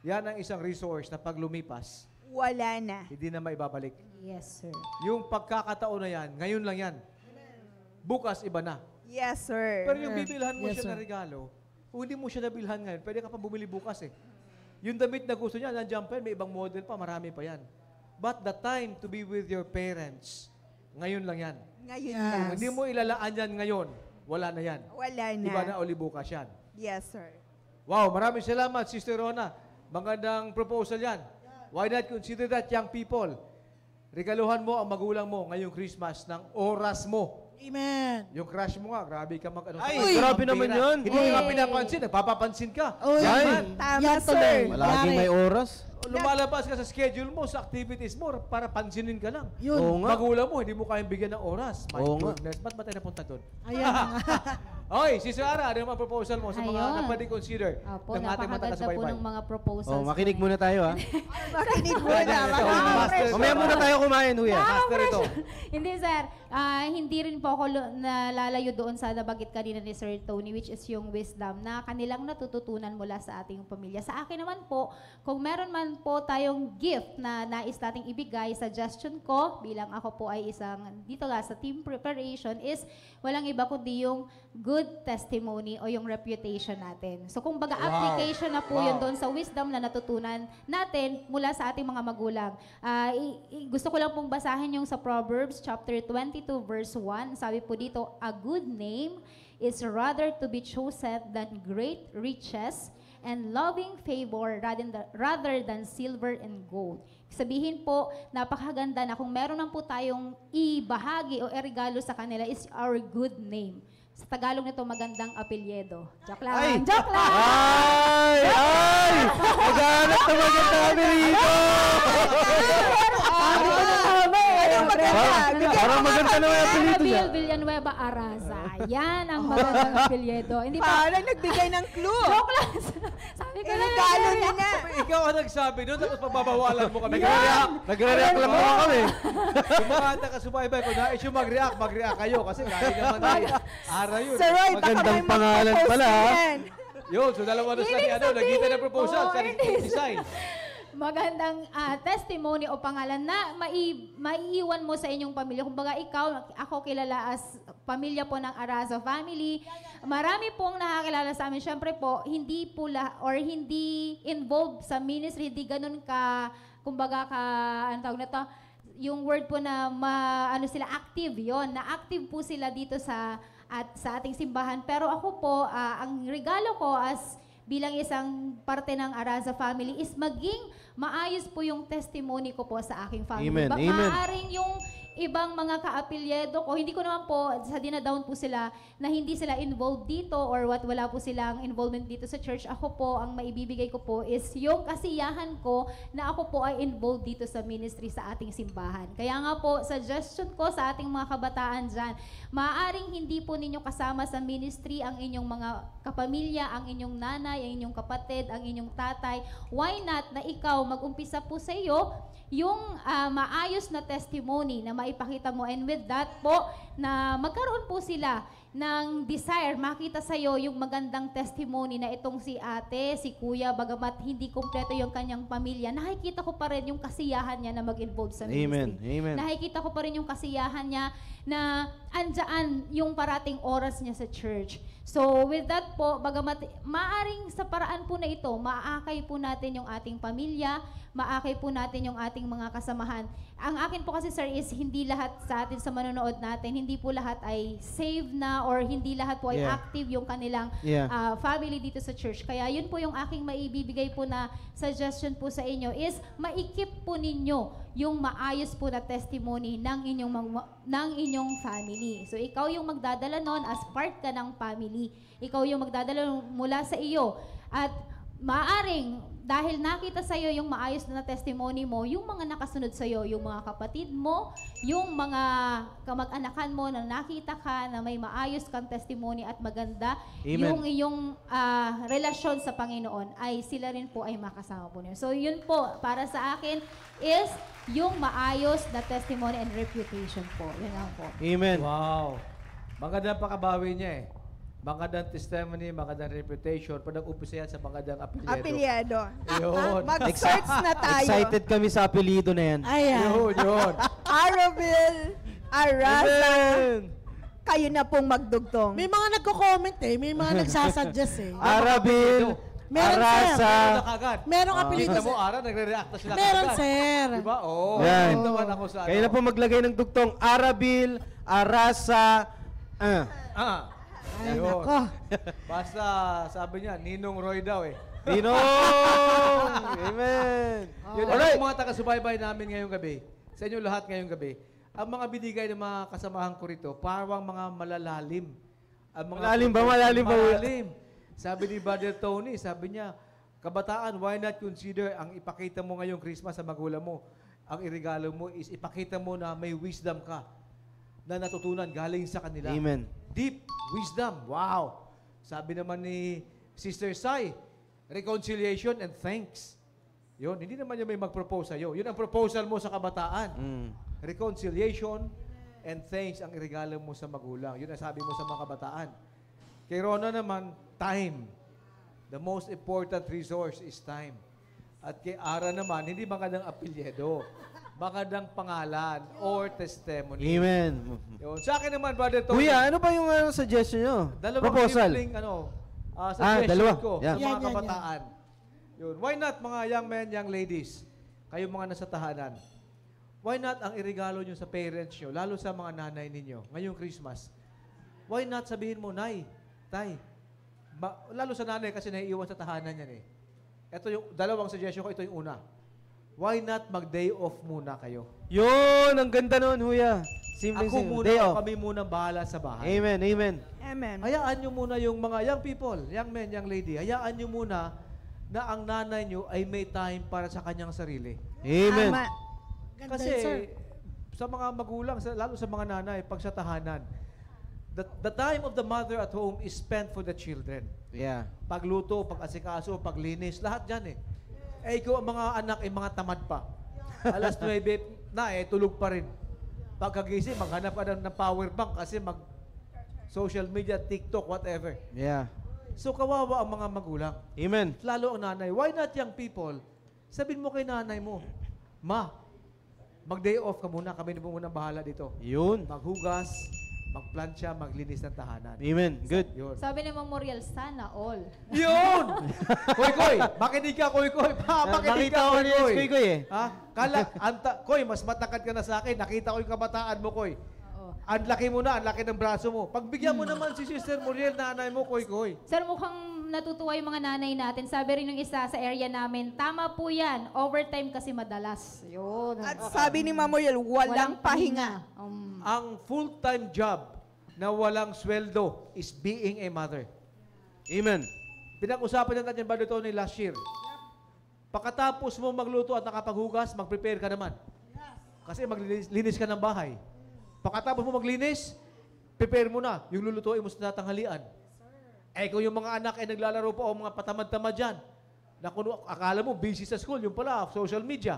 Speaker 8: yan ang isang resource na pag lumipas,
Speaker 6: Wala na.
Speaker 8: hindi na maibabalik.
Speaker 3: Yes, sir.
Speaker 8: Yung pagkakataon na yan, ngayon lang yan. Bukas, iba na.
Speaker 6: Yes, sir.
Speaker 8: Pero yung bibilhan mo
Speaker 5: Yes,
Speaker 8: siya
Speaker 5: sir.
Speaker 8: ng regalo, kung hindi mo siya nabilhan ngayon, pwede ka pa bumili bukas eh. Yung damit na gusto niya, nandiyan pa yan, may ibang model pa, marami pa yan. But the time to be with your parents, ngayon lang yan.
Speaker 6: Ngayon
Speaker 5: Yes.
Speaker 6: lang.
Speaker 8: Hindi mo ilalaan yan ngayon, wala na yan.
Speaker 6: Wala na.
Speaker 8: Iba na uli bukas yan.
Speaker 6: Yes, sir.
Speaker 8: Wow, maraming salamat, Sister Rona. Magandang proposal yan. Why not consider that, young people? Regaluhan mo ang magulang mo ngayong Christmas ng oras mo.
Speaker 5: Amen.
Speaker 8: Yung crush mo nga, grabe ka mag...
Speaker 7: Ay,
Speaker 8: Uy,
Speaker 7: grabe
Speaker 8: vampira.
Speaker 7: naman yun.
Speaker 8: Hindi ka nga pinapansin, nagpapapansin ka.
Speaker 5: Uy,
Speaker 8: Yan.
Speaker 6: Tama,
Speaker 5: yan
Speaker 6: sir.
Speaker 5: tuloy.
Speaker 7: Laging may oras.
Speaker 8: Lumalabas ka sa schedule mo, sa activities mo, para pansinin ka lang.
Speaker 5: Yun.
Speaker 7: Oo nga.
Speaker 8: Magulang mo, hindi mo kayang bigyan ng oras. My
Speaker 7: Oo nga.
Speaker 8: goodness, ba't ba tayo napunta doon?
Speaker 5: Ayan.
Speaker 8: Oy, si Sarah, ano yung mga proposal mo sa mga
Speaker 3: Ayun.
Speaker 8: na pwede consider
Speaker 3: Opo,
Speaker 8: ng ating mga
Speaker 3: napakaganda po
Speaker 8: taga-subaybay?
Speaker 3: ng mga proposals.
Speaker 7: Oh, makinig muna tayo, ha?
Speaker 6: Makinig mo na.
Speaker 8: Master,
Speaker 7: Mamaya muna tayo kumain, Huya.
Speaker 8: Master ito.
Speaker 3: Hindi, sir. Hindi rin po ako nalalayo doon sa nabanggit kanina ni Sir Tony, which is yung wisdom na kanilang natututunan mula sa ating pamilya. Sa akin naman po, kung meron man po tayong gift na nais nating ibigay, suggestion ko, bilang ako po ay isang, dito nga sa team preparation, is walang iba kundi yung good testimony o yung reputation natin. So kung baga application na po yun doon sa wisdom na natutunan natin mula sa ating mga magulang. Gusto ko lang pong basahin yung sa Proverbs chapter 22 verse 1. Sabi po dito, a good name is rather to be chosen than great riches and loving favor rather than silver and gold. Sabihin po, napakaganda na kung meron man po tayong ibahagi o irregalo sa kanila is our good name. Sa Tagalog nito, magandang apelyedo. Joke lang. Joke lang!
Speaker 7: Ay! Maghanap na maganda kami rito!
Speaker 6: Anong maganda?
Speaker 7: Parang maganda naman yung apelyido niya.
Speaker 3: Bill Villanueva Araza. Yan ang magandang apelyedo. Hindi pa.
Speaker 6: Parang nagbigay ng clue.
Speaker 3: Joke lang. Sabi ko lang.
Speaker 6: Regalo niya na.
Speaker 8: Ikaw ang nagsabi doon, tapos pagbabawalan mo kami.
Speaker 7: Nagre-react lang naman kami.
Speaker 8: Yung mga taga-subaybay ko, nais yung mag-react kayo. Kasi kaya naman tayo. Ara yun.
Speaker 6: Sir Roy, baka
Speaker 7: Magandang
Speaker 6: may
Speaker 7: pangalan
Speaker 6: mag-propose
Speaker 7: pala,
Speaker 6: na
Speaker 7: ha?
Speaker 6: yan.
Speaker 8: Yun, so dalawa na sa nagkita ng proposal sa design.
Speaker 3: Magandang testimony o pangalan na maiiwan mo sa inyong pamilya. Kumbaga ako kilala as pamilya po ng Araza family. Marami pong nakakilala sa amin. Siyempre po, hindi involved sa ministry, hindi ganun kumbaga ano tawag na to, yung word po na sila active yon, na active po sila dito sa ating simbahan. Pero ako po, ang regalo ko as bilang isang parte ng Araza family is maging maayos po yung testimony ko po sa aking family.
Speaker 7: Amen, amen.
Speaker 3: Maaring yung ibang mga kaapelyedo ko, hindi ko naman po, sa dinadown po sila na hindi sila involved dito or wala po silang involvement dito sa church. Ako po, ang maibibigay ko po is yung kasiyahan ko na ako po ay involved dito sa ministry sa ating simbahan. Kaya nga po, suggestion ko sa ating mga kabataan dyan, maaaring hindi po ninyo kasama sa ministry ang inyong mga kapamilya, ang inyong nanay, ang inyong kapatid, ang inyong tatay. Why not na ikaw mag-umpisa po sa iyo yung maayos na testimony na maipakita mo, and with that po, na magkaroon po sila ng desire, makita sa'yo yung magandang testimony na itong si ate, si kuya, bagamat hindi kompleto yung kanyang pamilya, nakikita ko pa rin yung kasiyahan niya na mag-involve sa ministry.
Speaker 7: Amen.
Speaker 3: Nakikita ko pa rin yung kasiyahan niya na andyan yung parating oras niya sa church. So with that po, bagamat maaring sa paraan po na ito, maaakay po natin yung ating pamilya, maakay po natin yung ating mga kasamahan. Ang akin po kasi, sir, is hindi lahat sa atin sa manonood natin, hindi po lahat ay saved na or hindi lahat po ay active yung kanilang family dito sa church. Kaya yun po yung aking maibibigay po na suggestion po sa inyo is maikip po ninyo yung maayos po na testimony ng inyong family. So ikaw yung magdadala nun as part ka ng family. Ikaw yung magdadala mula sa iyo. At maaring dahil nakita sa iyo yung maayos na testimony mo, yung mga nakasunod sa iyo, yung mga kapatid mo, yung mga kamag-anakan mo na nakita ka na may maayos kang testimony at maganda,
Speaker 7: Amen.
Speaker 3: yung iyong relasyon sa Panginoon, ay sila rin po ay makasama po niyo. So yun po, para sa akin is yung maayos na testimony and reputation po. Yun lang po.
Speaker 7: Amen.
Speaker 8: Wow. Magandang pakabawi niya eh. Magandang testimony, magandang reputation. Pag nag-umpisa yan sa magandang apelyedo.
Speaker 6: Apelyedo.
Speaker 8: Yun.
Speaker 6: Mag-search na tayo.
Speaker 7: Excited kami sa apelyido na yan.
Speaker 5: Ayan.
Speaker 8: Yun.
Speaker 6: Aroville Araza.
Speaker 7: Amen.
Speaker 6: kayo na pong magdugtong.
Speaker 5: May mga nagko-comment eh. May mga nagsasuggest eh.
Speaker 7: Arabil,
Speaker 5: Meron,
Speaker 7: Arasa.
Speaker 8: Meron na kagad.
Speaker 5: Merong apelido.
Speaker 8: Kita mo, Ara, nagre-react na sila
Speaker 5: Meron,
Speaker 8: kagad.
Speaker 5: sir.
Speaker 8: Diba? Oo.
Speaker 7: Yan.
Speaker 8: Yan. Naman ako sa
Speaker 7: Kayo na po maglagay ng dugtong. Arabil, Arasa,
Speaker 8: Ah.
Speaker 5: Ay,
Speaker 8: Ayun.
Speaker 5: nako.
Speaker 8: Basta, sabi niya, Ninong Roy daw eh.
Speaker 7: Dinong! Amen!
Speaker 8: Yun,
Speaker 7: Alright.
Speaker 8: mga taga-subaybay namin ngayong gabi, sa inyo lahat ngayong gabi, ang mga binigay ng mga kasamahan ko rito, parang mga malalalim. Ang mga
Speaker 7: Malalim ba? Malalim ba?
Speaker 8: Malalim. Sabi ni Brother Tony, sabi niya, kabataan, why not consider ang ipakita mo ngayong Christmas sa magulang mo? Ang irigalo mo is ipakita mo na may wisdom ka na natutunan galing sa kanila.
Speaker 7: Amen.
Speaker 8: Deep wisdom. Wow. Sabi naman ni Sister Sai, reconciliation and thanks. Yun, hindi naman yung may mag-propose sa'yo. Yun ang proposal mo sa kabataan. Reconciliation and thanks ang irigalo mo sa magulang. Yun ang sabi mo sa mga kabataan. Kay Rona naman, time. The most important resource is time. At kay Ara naman, hindi magandang apelyido. Magandang pangalan or testimony.
Speaker 7: Amen.
Speaker 8: Yun. Sa akin naman, Brother Tony.
Speaker 7: Kuya, ano ba yung suggestion nyo?
Speaker 8: Dalawang
Speaker 7: Proposal.
Speaker 8: simpleng suggestion
Speaker 7: dalawa.
Speaker 8: ko
Speaker 7: Yeah.
Speaker 8: sa mga
Speaker 5: Yan, yan,
Speaker 8: kabataan. Yun. Why not, mga young men, young ladies, kayo mga nasa tahanan, why not ang irigalo nyo sa parents nyo, lalo sa mga nanay ninyo, ngayong Christmas, why not sabihin mo, Nay, Tay, lalo sa nanay kasi naiiwan sa tahanan yan eh. Ito yung dalawang suggestion ko, ito yung una. Why not mag-day off muna kayo?
Speaker 7: Yun, ang ganda nun, Huya. Simple,
Speaker 8: Ako
Speaker 7: simple.
Speaker 8: muna,
Speaker 7: Day
Speaker 8: o
Speaker 7: off.
Speaker 8: kami muna bahala sa bahay.
Speaker 7: Amen, amen.
Speaker 6: Amen.
Speaker 8: Hayaan nyo muna yung mga young people, young men, young lady, hayaan nyo muna na ang nanay nyo ay may time para sa kanyang sarili.
Speaker 7: Amen.
Speaker 6: Tama.
Speaker 5: Ganda
Speaker 8: Kasi
Speaker 5: yun, sir.
Speaker 8: sa mga magulang, lalo sa mga nanay, pag sa tahanan, the time of the mother at home is spent for the children.
Speaker 7: Yeah.
Speaker 8: Pagluto, pag-asikaso, paglinis, lahat dyan eh. Eh, ikaw ang mga anak ay mga tamad pa. Alas 9 na tulog pa rin. Pagkagising, maghanap ka ng power bank kasi social media, TikTok, whatever.
Speaker 7: Yeah.
Speaker 8: So, kawawa ang mga magulang.
Speaker 7: Amen.
Speaker 8: Lalo ang nanay. Why not young people? Sabihin mo kay nanay mo, Ma, mag-day off ka muna. Kami na muna bahala dito.
Speaker 7: Yun.
Speaker 8: Maghugas, magplansya, maglinis ng tahanan.
Speaker 7: Amen. Good.
Speaker 8: Yun.
Speaker 3: Sabi ni Memorial, sana all.
Speaker 8: Yun! Koy, makinig ka, Koy. Makinig
Speaker 7: Nakita
Speaker 8: ka,
Speaker 7: ko ni Koy eh.
Speaker 8: Ha? Koy, mas matakad ka na sa akin. Nakita ko yung kabataan mo, Koy.
Speaker 3: Oo.
Speaker 8: Ang laki mo na, ang laki ng braso mo. Pagbigyan mo naman si Sister Muriel, nanay mo, Koy.
Speaker 3: Sir, mukhang natutuwa yung mga nanay natin. Sabi rin yung isa sa area namin, tama po yan. Overtime kasi madalas. Yun.
Speaker 6: At sabi ni Memorial, walang pahinga.
Speaker 8: Ang full-time job na walang sweldo is being a mother.
Speaker 7: Amen.
Speaker 8: Pinag-usapan natin yan ba dito ni last year? Pagkatapos mo magluto at nakapaghugas, mag-prepare ka naman. Kasi maglinis ka ng bahay. Pagkatapos mo maglinis, prepare mo na yung lulutuin mo sa tatanghalian. Eh kung yung mga anak ay naglalaro pa o mga patamad-tamad dyan, na kung akala mo busy sa school, yung pala, social media.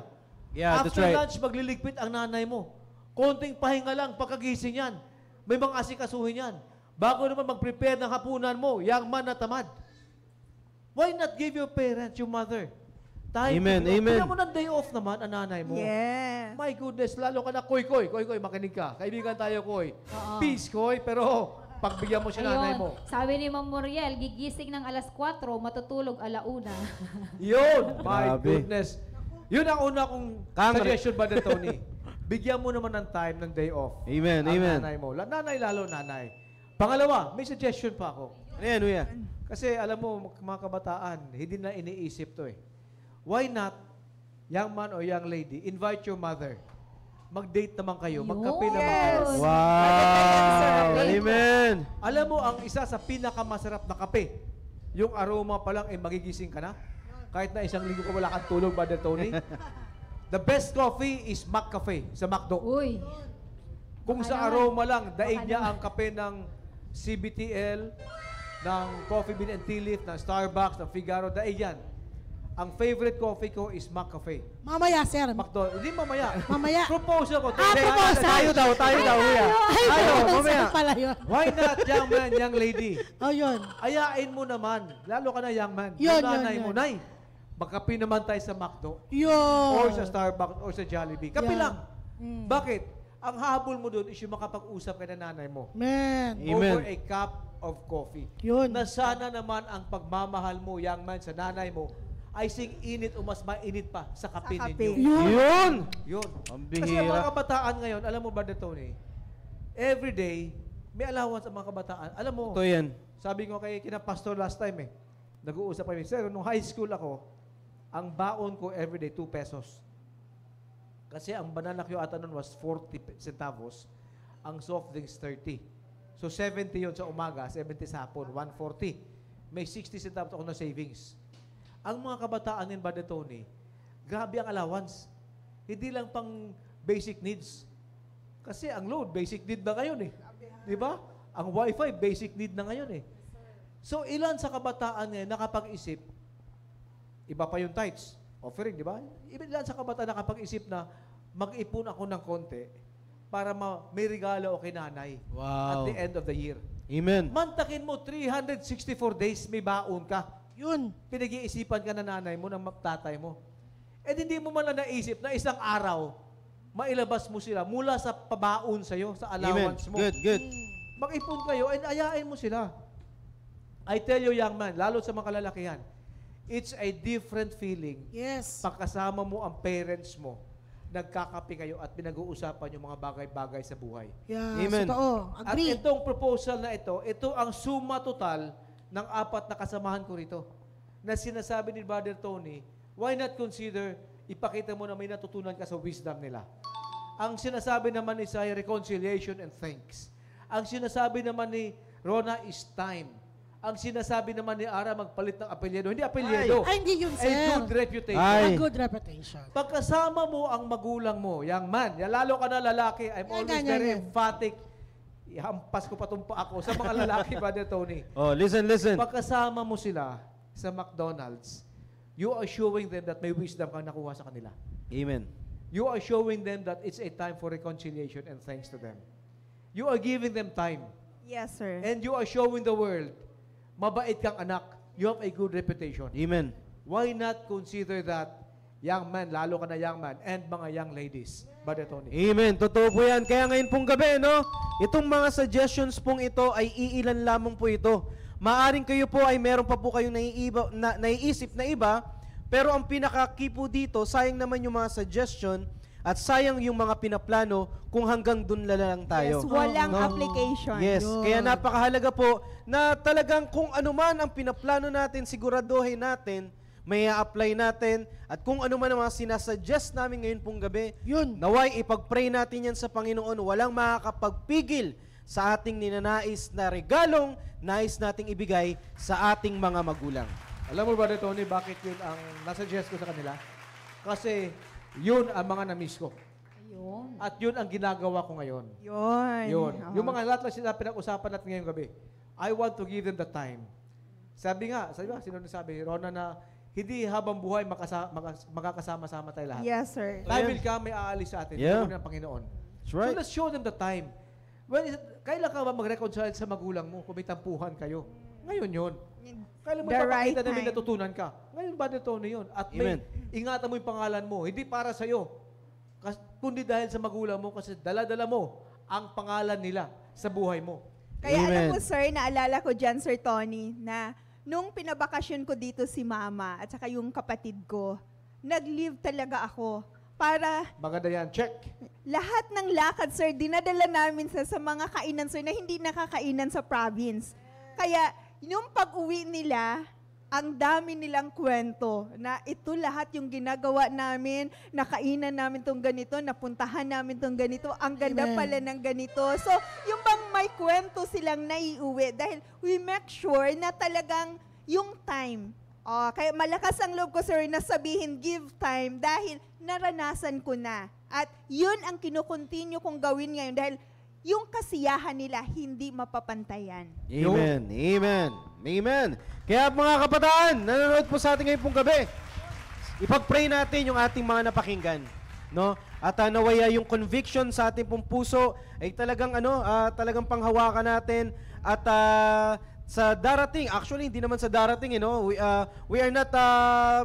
Speaker 7: Yeah, that's
Speaker 8: After
Speaker 7: right.
Speaker 8: lunch, magliligpit ang nanay mo. Konting pahinga lang, pagkagising yan. May mga asikasuhin yan. Bago naman mag-prepare ng hapunan mo, young man na tamad. Why not give your parents, your mother, time?
Speaker 7: Amen, amen.
Speaker 8: Kaya mo ng day off naman, ang nanay mo.
Speaker 6: Yes.
Speaker 8: My goodness, lalo ka na, Koy, makinig ka. Kaibigan tayo, Koy.
Speaker 3: Oo.
Speaker 8: Peace, Koy, pero pagbigyan mo si nanay mo.
Speaker 3: Sabi ni Memorial, gigising ng alas 4, matutulog alauna.
Speaker 8: Yun, my
Speaker 7: Grabe.
Speaker 8: goodness. Yun ang una kong suggestion ba na Tony? Bigyan mo naman ng time ng day off.
Speaker 7: Amen,
Speaker 8: Ang
Speaker 7: amen.
Speaker 8: nanay mo. Nanay lalo, nanay. Pangalawa, may suggestion pa ako.
Speaker 7: Ano yan, Huya?
Speaker 8: Kasi alam mo, mga kabataan, hindi na iniisip to eh. Why not, young man or young lady, invite your mother. Mag-date naman kayo, magkape naman kayo.
Speaker 6: Yes.
Speaker 7: Wow! Amen!
Speaker 8: Alam mo, ang isa sa pinakamasarap na kape, yung aroma pa lang, magigising ka na. Kahit na isang linggo ka wala kang tulog, Brother Tony. The best coffee is McCafe sa McDo.
Speaker 3: Uy.
Speaker 8: Kung
Speaker 3: Baka
Speaker 8: sa
Speaker 3: naman.
Speaker 8: aroma lang, daig
Speaker 3: Baka
Speaker 8: niya
Speaker 3: naman.
Speaker 8: ang kape ng CBTL, ng Coffee Bean and Tea Leaf, ng Starbucks, ng Figaro, daig yan. Ang favorite coffee ko is McCafe.
Speaker 5: Mamaya, sir.
Speaker 8: McDo, hindi mamaya.
Speaker 5: Mamaya.
Speaker 8: Proposal ko.
Speaker 5: Proposal.
Speaker 7: Tayo daw, Huya.
Speaker 5: Ay,
Speaker 7: Tayo,
Speaker 5: proposal
Speaker 7: mamaya.
Speaker 5: pala yun.
Speaker 8: Why not, young man, young lady?
Speaker 5: Oh, yun.
Speaker 8: Ayain mo naman, lalo ka na young man,
Speaker 5: Yun,
Speaker 8: yung nanay
Speaker 5: yun,
Speaker 8: mo,
Speaker 5: yun.
Speaker 8: Nay, magkape naman tayo sa McDo,
Speaker 5: Yun.
Speaker 8: or sa Starbucks, or sa Jollibee. Kape
Speaker 5: Yeah.
Speaker 8: lang.
Speaker 5: Mm.
Speaker 8: Bakit? Ang habol mo doon is yung makapag-usap ka na nanay mo.
Speaker 5: Man.
Speaker 7: Amen.
Speaker 8: Over a cup of coffee.
Speaker 5: Yun.
Speaker 8: Na sana naman ang pagmamahal mo, young man, sa nanay mo, ay sing init o mas mainit pa sa kape
Speaker 6: Sa
Speaker 8: ninyo.
Speaker 6: kape.
Speaker 7: Yun!
Speaker 8: Yun.
Speaker 7: Ang
Speaker 8: Kasi ang mga
Speaker 7: bihira.
Speaker 8: kabataan ngayon, alam mo ba, Tony, every day, may allowance ang mga kabataan. Alam mo,
Speaker 7: Ito yan.
Speaker 8: sabi ko kay kina pastor last time nag-uusap kami, sir, nung high school ako, ang baon ko everyday 2 pesos. Kasi ang banana Q ata nun was 40 centavos, ang soft drinks 30. So 70 yon sa umaga, 70 sa hapon, 140. May 60 centavos ako na savings. Ang mga kabataan din ba, Tony, grabe ang allowance. Hindi lang pang basic needs. Kasi ang load, basic need na ngayon Di ba? Ang wifi, basic need na ngayon So, ilan sa kabataan ngayon nakapag-isip, iba pa yung tithes, offering, di ba? Ilan sa kabataan nakapag-isip na mag-ipon ako ng konti para may regalo o kay nanay at
Speaker 7: Wow.
Speaker 8: the end of the year.
Speaker 7: Amen.
Speaker 8: Mantakin mo, 364 days may baon ka.
Speaker 5: Yun.
Speaker 8: Pinag-iisipan ka na nanay mo, ng tatay mo. Eh, hindi mo man na naisip na isang araw, mailabas mo sila mula sa pabaon sa'yo, sa
Speaker 7: Amen.
Speaker 8: allowance mo.
Speaker 7: Good, good.
Speaker 8: Mag-ipon kayo and ayain mo sila. I tell you, young man, lalo sa mga kalalakihan, it's a different feeling
Speaker 5: Yes.
Speaker 8: pagkasama mo ang parents mo, nagkakape kayo at pinag-uusapan yung mga bagay-bagay sa buhay.
Speaker 5: Yeah,
Speaker 7: Amen.
Speaker 5: totoo.
Speaker 8: At
Speaker 5: Agree.
Speaker 8: itong proposal na ito ang suma total ng 4 na kasamahan ko rito. Na sinasabi ni Brother Tony, why not consider, ipakita mo na may natutunan ka sa wisdom nila. Ang sinasabi naman ni Isaiah, reconciliation and thanks. Ang sinasabi naman ni Rona is time. Ang sinasabi naman ni Ara, magpalit ng apelyido. Hindi apelyido.
Speaker 5: Ay, hindi yun,
Speaker 8: A
Speaker 5: sir.
Speaker 8: good reputation.
Speaker 7: Ay.
Speaker 5: A good reputation.
Speaker 8: Pagkasama mo ang magulang mo, young man, lalo ka na lalaki, I'm
Speaker 5: Yan,
Speaker 8: always
Speaker 5: yan,
Speaker 8: very
Speaker 5: yan.
Speaker 8: emphatic. Ihampas ko pa itong pa ako sa mga lalaki, Brother Tony.
Speaker 7: Oh, listen, listen.
Speaker 8: Pagkasama mo sila sa McDonald's, you are showing them that may wisdom kang nakuha sa kanila.
Speaker 7: Amen.
Speaker 8: You are showing them that it's a time for reconciliation and thanks to them. You are giving them time.
Speaker 6: Yes, sir.
Speaker 8: And you are showing the world, mabait kang anak, you have a good reputation.
Speaker 7: Amen.
Speaker 8: Why not consider that, young man, lalo ka na young man, and mga young ladies, Brother Tony?
Speaker 7: Amen. Totoo po yan. Kaya ngayon pong gabi, no? Itong mga suggestions pong ito ay iilan lamang po ito. Maaring kayo po ay meron pa po kayong naiisip na iba, pero ang pinaka-key po dito, sayang naman yung mga suggestion at sayang yung mga pinaplano kung hanggang dun lang tayo.
Speaker 6: Yes, walang
Speaker 7: No?
Speaker 6: application.
Speaker 7: Yes,
Speaker 5: Yun.
Speaker 7: kaya napakahalaga po na talagang kung ano man ang pinaplano natin, siguraduhin natin, may apply natin, at kung ano man ang mga sinasuggest namin ngayon pong gabi,
Speaker 5: Yun.
Speaker 7: naway ipag-pray natin yan sa Panginoon, walang makakapagpigil sa ating ninanais na regalong nais nating ibigay sa ating mga magulang.
Speaker 8: Alam mo, Brother Tony, bakit yun ang nasuggest ko sa kanila? Kasi yun ang mga na-miss ko.
Speaker 3: Ayun.
Speaker 8: At yun ang ginagawa ko ngayon.
Speaker 6: Yun.
Speaker 8: Yun.
Speaker 6: Oo.
Speaker 8: Yung mga lahat lang sila pinag-usapan natin ngayong gabi. I want to give them the time. Sabi ba, sino nasabi? Rona na hindi habang buhay makakasama-sama tayo lahat.
Speaker 6: Yes, sir.
Speaker 8: Time will come, may aalis sa atin.
Speaker 7: Yeah.
Speaker 8: Ito ng Panginoon.
Speaker 7: That's right.
Speaker 8: So let's show them the time. Kailan ka ba mag-reconcile sa magulang mo kung may tampuhan kayo? Ngayon yun. Kailan mo
Speaker 6: The
Speaker 8: ipapakita
Speaker 6: right
Speaker 8: na may
Speaker 6: time.
Speaker 8: natutunan ka? Ngayon ba nito na yun? At
Speaker 7: Amen.
Speaker 8: ingatan mo yung pangalan mo. Hindi para sa'yo. Kundi dahil sa magulang mo kasi dala-dala mo ang pangalan nila sa buhay mo.
Speaker 6: Kaya alam
Speaker 7: Amen.
Speaker 6: mo, sir, naalala ko dyan, Sir Tony, na nung pinabakasyon ko dito si Mama at saka yung kapatid ko, nag-leave talaga ako para
Speaker 8: Maganda yan. Check.
Speaker 6: lahat ng lakad, sir, dinadala namin sa mga kainan, sir, na hindi nakakainan sa province. Kaya, yung pag-uwi nila, ang dami nilang kwento na ito lahat yung ginagawa namin, nakainan namin tong ganito, napuntahan namin tong ganito, ang ganda
Speaker 5: Amen.
Speaker 6: pala ng ganito. So, yung bang may kwento silang naiuwi dahil we make sure na talagang yung time. Kaya malakas ang loob ko, sir, na sabihin, give time dahil naranasan ko na. At yun ang kinukontinue kong gawin ngayon dahil yung kasiyahan nila hindi mapapantayan.
Speaker 7: Amen. Amen. Amen. Kaya mga kabataan, nanonood po sa atin ngayon pong gabi, ipag-pray natin yung ating mga napakinggan. No? At nawaya yung conviction sa ating pong puso ay talagang talagang panghawakan natin at sa darating. Actually, hindi naman sa darating, we are not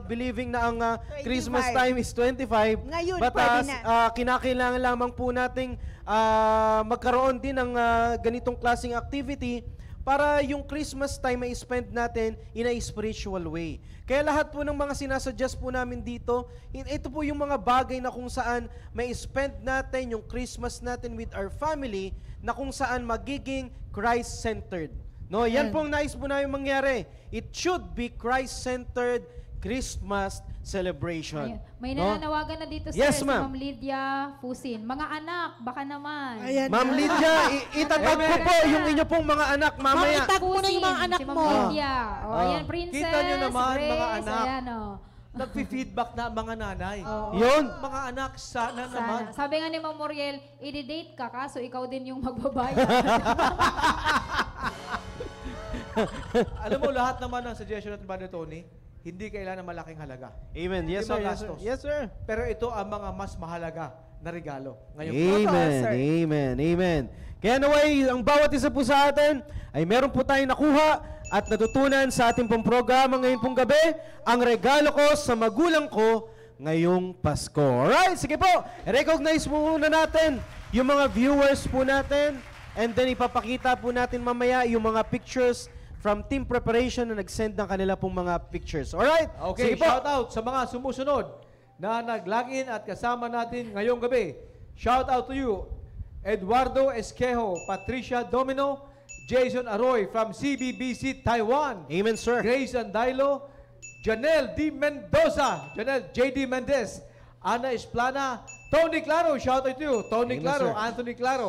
Speaker 7: believing na ang
Speaker 6: 25.
Speaker 7: Christmas time is 25.
Speaker 6: Ngayon,
Speaker 7: but
Speaker 6: pwede na.
Speaker 7: kinakailangan lamang po nating magkaroon din ng ganitong klaseng activity para yung Christmas time ay spend natin in a spiritual way. Kaya lahat po ng mga sinasuggest po namin dito, ito po yung mga bagay na kung saan may spend natin yung Christmas natin with our family na kung saan magiging Christ-centered. No, yan pong nais po namin mangyari. It should be Christ-centered Christmas celebration.
Speaker 3: Ayun. May
Speaker 7: no?
Speaker 3: nananawagan na dito,
Speaker 7: Yes,
Speaker 3: sir, si
Speaker 7: ma'am.
Speaker 3: Ma'am Lydia Fusin. Mga anak, baka naman.
Speaker 5: Ayan.
Speaker 7: Ma'am Lydia, itatag ko po yung inyo pong mga anak mamaya.
Speaker 5: Itag mo na yung mga anak
Speaker 3: si
Speaker 5: mo.
Speaker 3: Ma'am Lydia. O, ayan, Princess,
Speaker 8: Kita nyo naman,
Speaker 3: Grace,
Speaker 8: mga anak.
Speaker 3: Ayan, o.
Speaker 8: Nagpi-feedback na ang mga nanay.
Speaker 7: Yun.
Speaker 8: Mga anak, sana naman.
Speaker 3: Sana. Sabi nga ni Ma'am Muriel, i-date ka, kaso ikaw din yung magbabayad.
Speaker 8: Alam mo, lahat naman ng suggestion natin, Brother Tony, hindi kailangan ng malaking halaga.
Speaker 7: Amen. Yes,
Speaker 8: Hindi
Speaker 7: sir. Yes, sir.
Speaker 8: magastos.
Speaker 7: Yes, sir.
Speaker 8: Pero ito ang mga mas mahalaga na regalo. Ngayon,
Speaker 7: Amen.
Speaker 6: sir.
Speaker 7: Amen. Amen. Kaya naway, ang bawat isa po sa atin ay meron po tayong nakuha at natutunan sa ating pong programa ngayon pong gabi, ang regalo ko sa magulang ko ngayong Pasko. Alright, sige po. Recognize po muna natin yung mga viewers po natin and then ipapakita po natin mamaya yung mga pictures from team preparation na nag-send ng kanila pong mga pictures. Alright?
Speaker 8: okay,
Speaker 7: Sige po.
Speaker 8: shout out sa mga sumusunod na nag-login at kasama natin ngayong gabi. Shout out to you, Eduardo Esquejo, Patricia Domino, Jason Aroy from CBBC Taiwan,
Speaker 7: Amen, sir.
Speaker 8: Grace Andailo, Janelle D. Mendoza, Janelle J.D. Mendez, Ana Esplana, Tony Claro, shout out to you, Tony
Speaker 7: Amen,
Speaker 8: Claro,
Speaker 7: sir.
Speaker 8: Anthony Claro,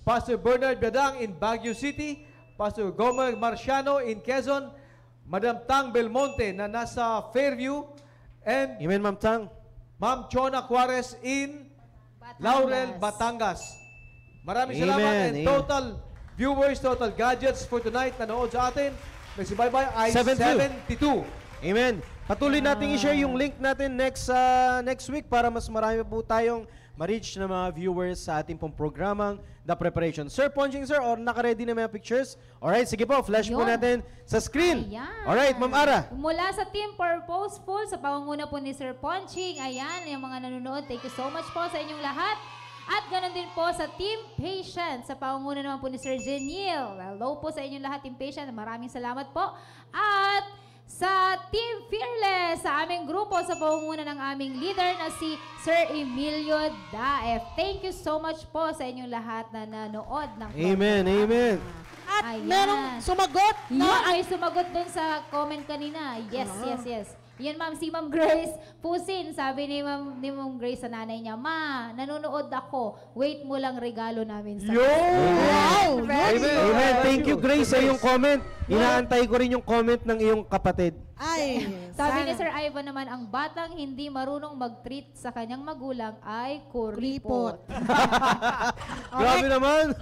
Speaker 8: Pastor Bernard Biadang in Baguio City, Pastor Gomer Marciano in Quezon, Madam Tang Belmonte na nasa Fairview, and
Speaker 7: Amen, Ma'am Tang.
Speaker 8: Ma'am Chona Juarez in Laurel, Batangas. Maraming
Speaker 7: Amen,
Speaker 8: salamat and
Speaker 7: amen.
Speaker 8: total viewers, total gadgets for tonight na nanood sa atin. Nagsibaybay ay 72.
Speaker 7: Amen. Patuloy natin i-share yung link natin next week para mas marami po tayong ma-reach na mga viewers sa ating pong programang The Preparation. Sir Ponching, sir, or naka-ready na mga pictures? Alright, sige po, flash po
Speaker 3: Yun.
Speaker 7: natin sa screen.
Speaker 3: Ayan.
Speaker 7: Alright, Ma'am Ara.
Speaker 3: Mula sa Team Purposeful, sa pangunguna po ni Sir Ponching, ayan, yung mga nanonood, thank you so much po sa inyong lahat. At ganoon din po sa Team Patient, sa pangunguna naman po ni Sir Geniel. Hello po sa inyong lahat, Team Patient. Maraming salamat po. At sa Team Fearless, sa aming grupo, sa pangunguna ng aming leader na si Sir Emilio Daef. Thank you so much po sa inyong lahat na nanood ng
Speaker 7: Amen,
Speaker 3: programa.
Speaker 7: amen.
Speaker 5: At
Speaker 3: Ayan.
Speaker 5: merong sumagot
Speaker 3: Yun,
Speaker 5: na
Speaker 3: may sumagot dun sa comment kanina. Yes, yes. Yan, ma'am, si Ma'am Grace Pusin. Sabi ni Ma'am Grace sa nanay niya, Ma, nanonood ako. Wait mo lang regalo namin sa
Speaker 5: Wow!
Speaker 7: Amen. Amen. Thank you, Grace, sa iyong comment. Inaantay ko rin yung comment ng iyong kapatid.
Speaker 5: Ay,
Speaker 3: Sabi ni
Speaker 5: sana.
Speaker 3: Sir Ivan naman, ang batang hindi marunong mag-treat sa kanyang magulang ay
Speaker 5: Kuripot.
Speaker 3: kuripot.
Speaker 7: Grabe naman.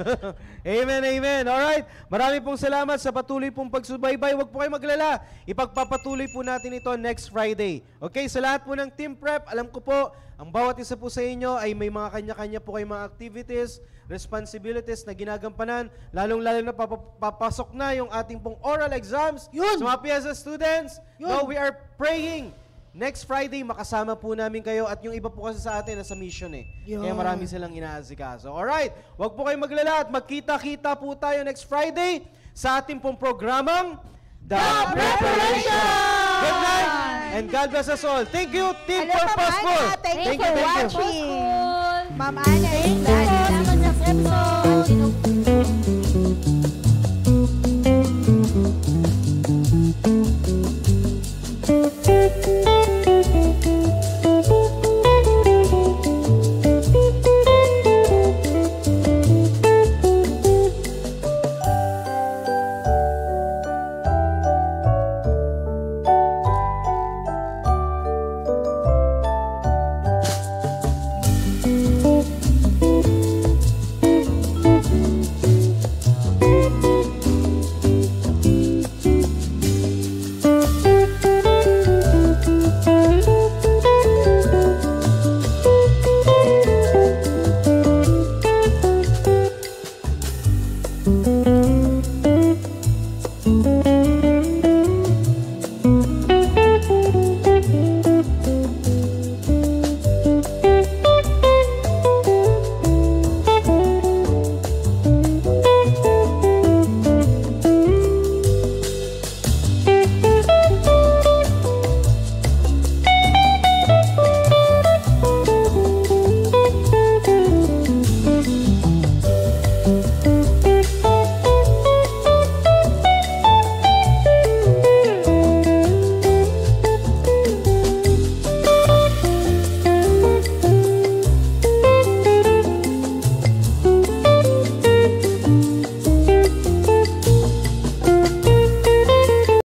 Speaker 7: Amen, amen. Alright. Marami pong salamat sa patuloy pong pagsubaybay. Huwag po kayo maglala. Ipagpapatuloy po natin ito next Friday. Okay, sa lahat po ng Team Prep, alam ko po, ang bawat isa po sa inyo ay may mga kanya-kanya po kayong mga activities, responsibilities na ginagampanan, lalong-lalo na papasok na yung ating pong oral exams.
Speaker 5: Yun.
Speaker 7: Sa mga PSS students,
Speaker 5: Yun.
Speaker 7: no, we are praying. Next Friday, makasama po namin kayo at yung iba po kasi sa atin nasa mission eh.
Speaker 5: Yun.
Speaker 7: Kaya marami silang inaasikaso. Alright, wag po kayong maglala at magkita-kita po tayo next Friday sa ating pong programang The Preparation! Good night and God bless us all. Thank you, Team
Speaker 6: Hello, Ma'am
Speaker 7: Purposeful.
Speaker 6: Ana. Thank you for
Speaker 7: you.
Speaker 6: watching.
Speaker 3: School.
Speaker 6: Ma'am Ana,
Speaker 5: Thank you po sa next episode.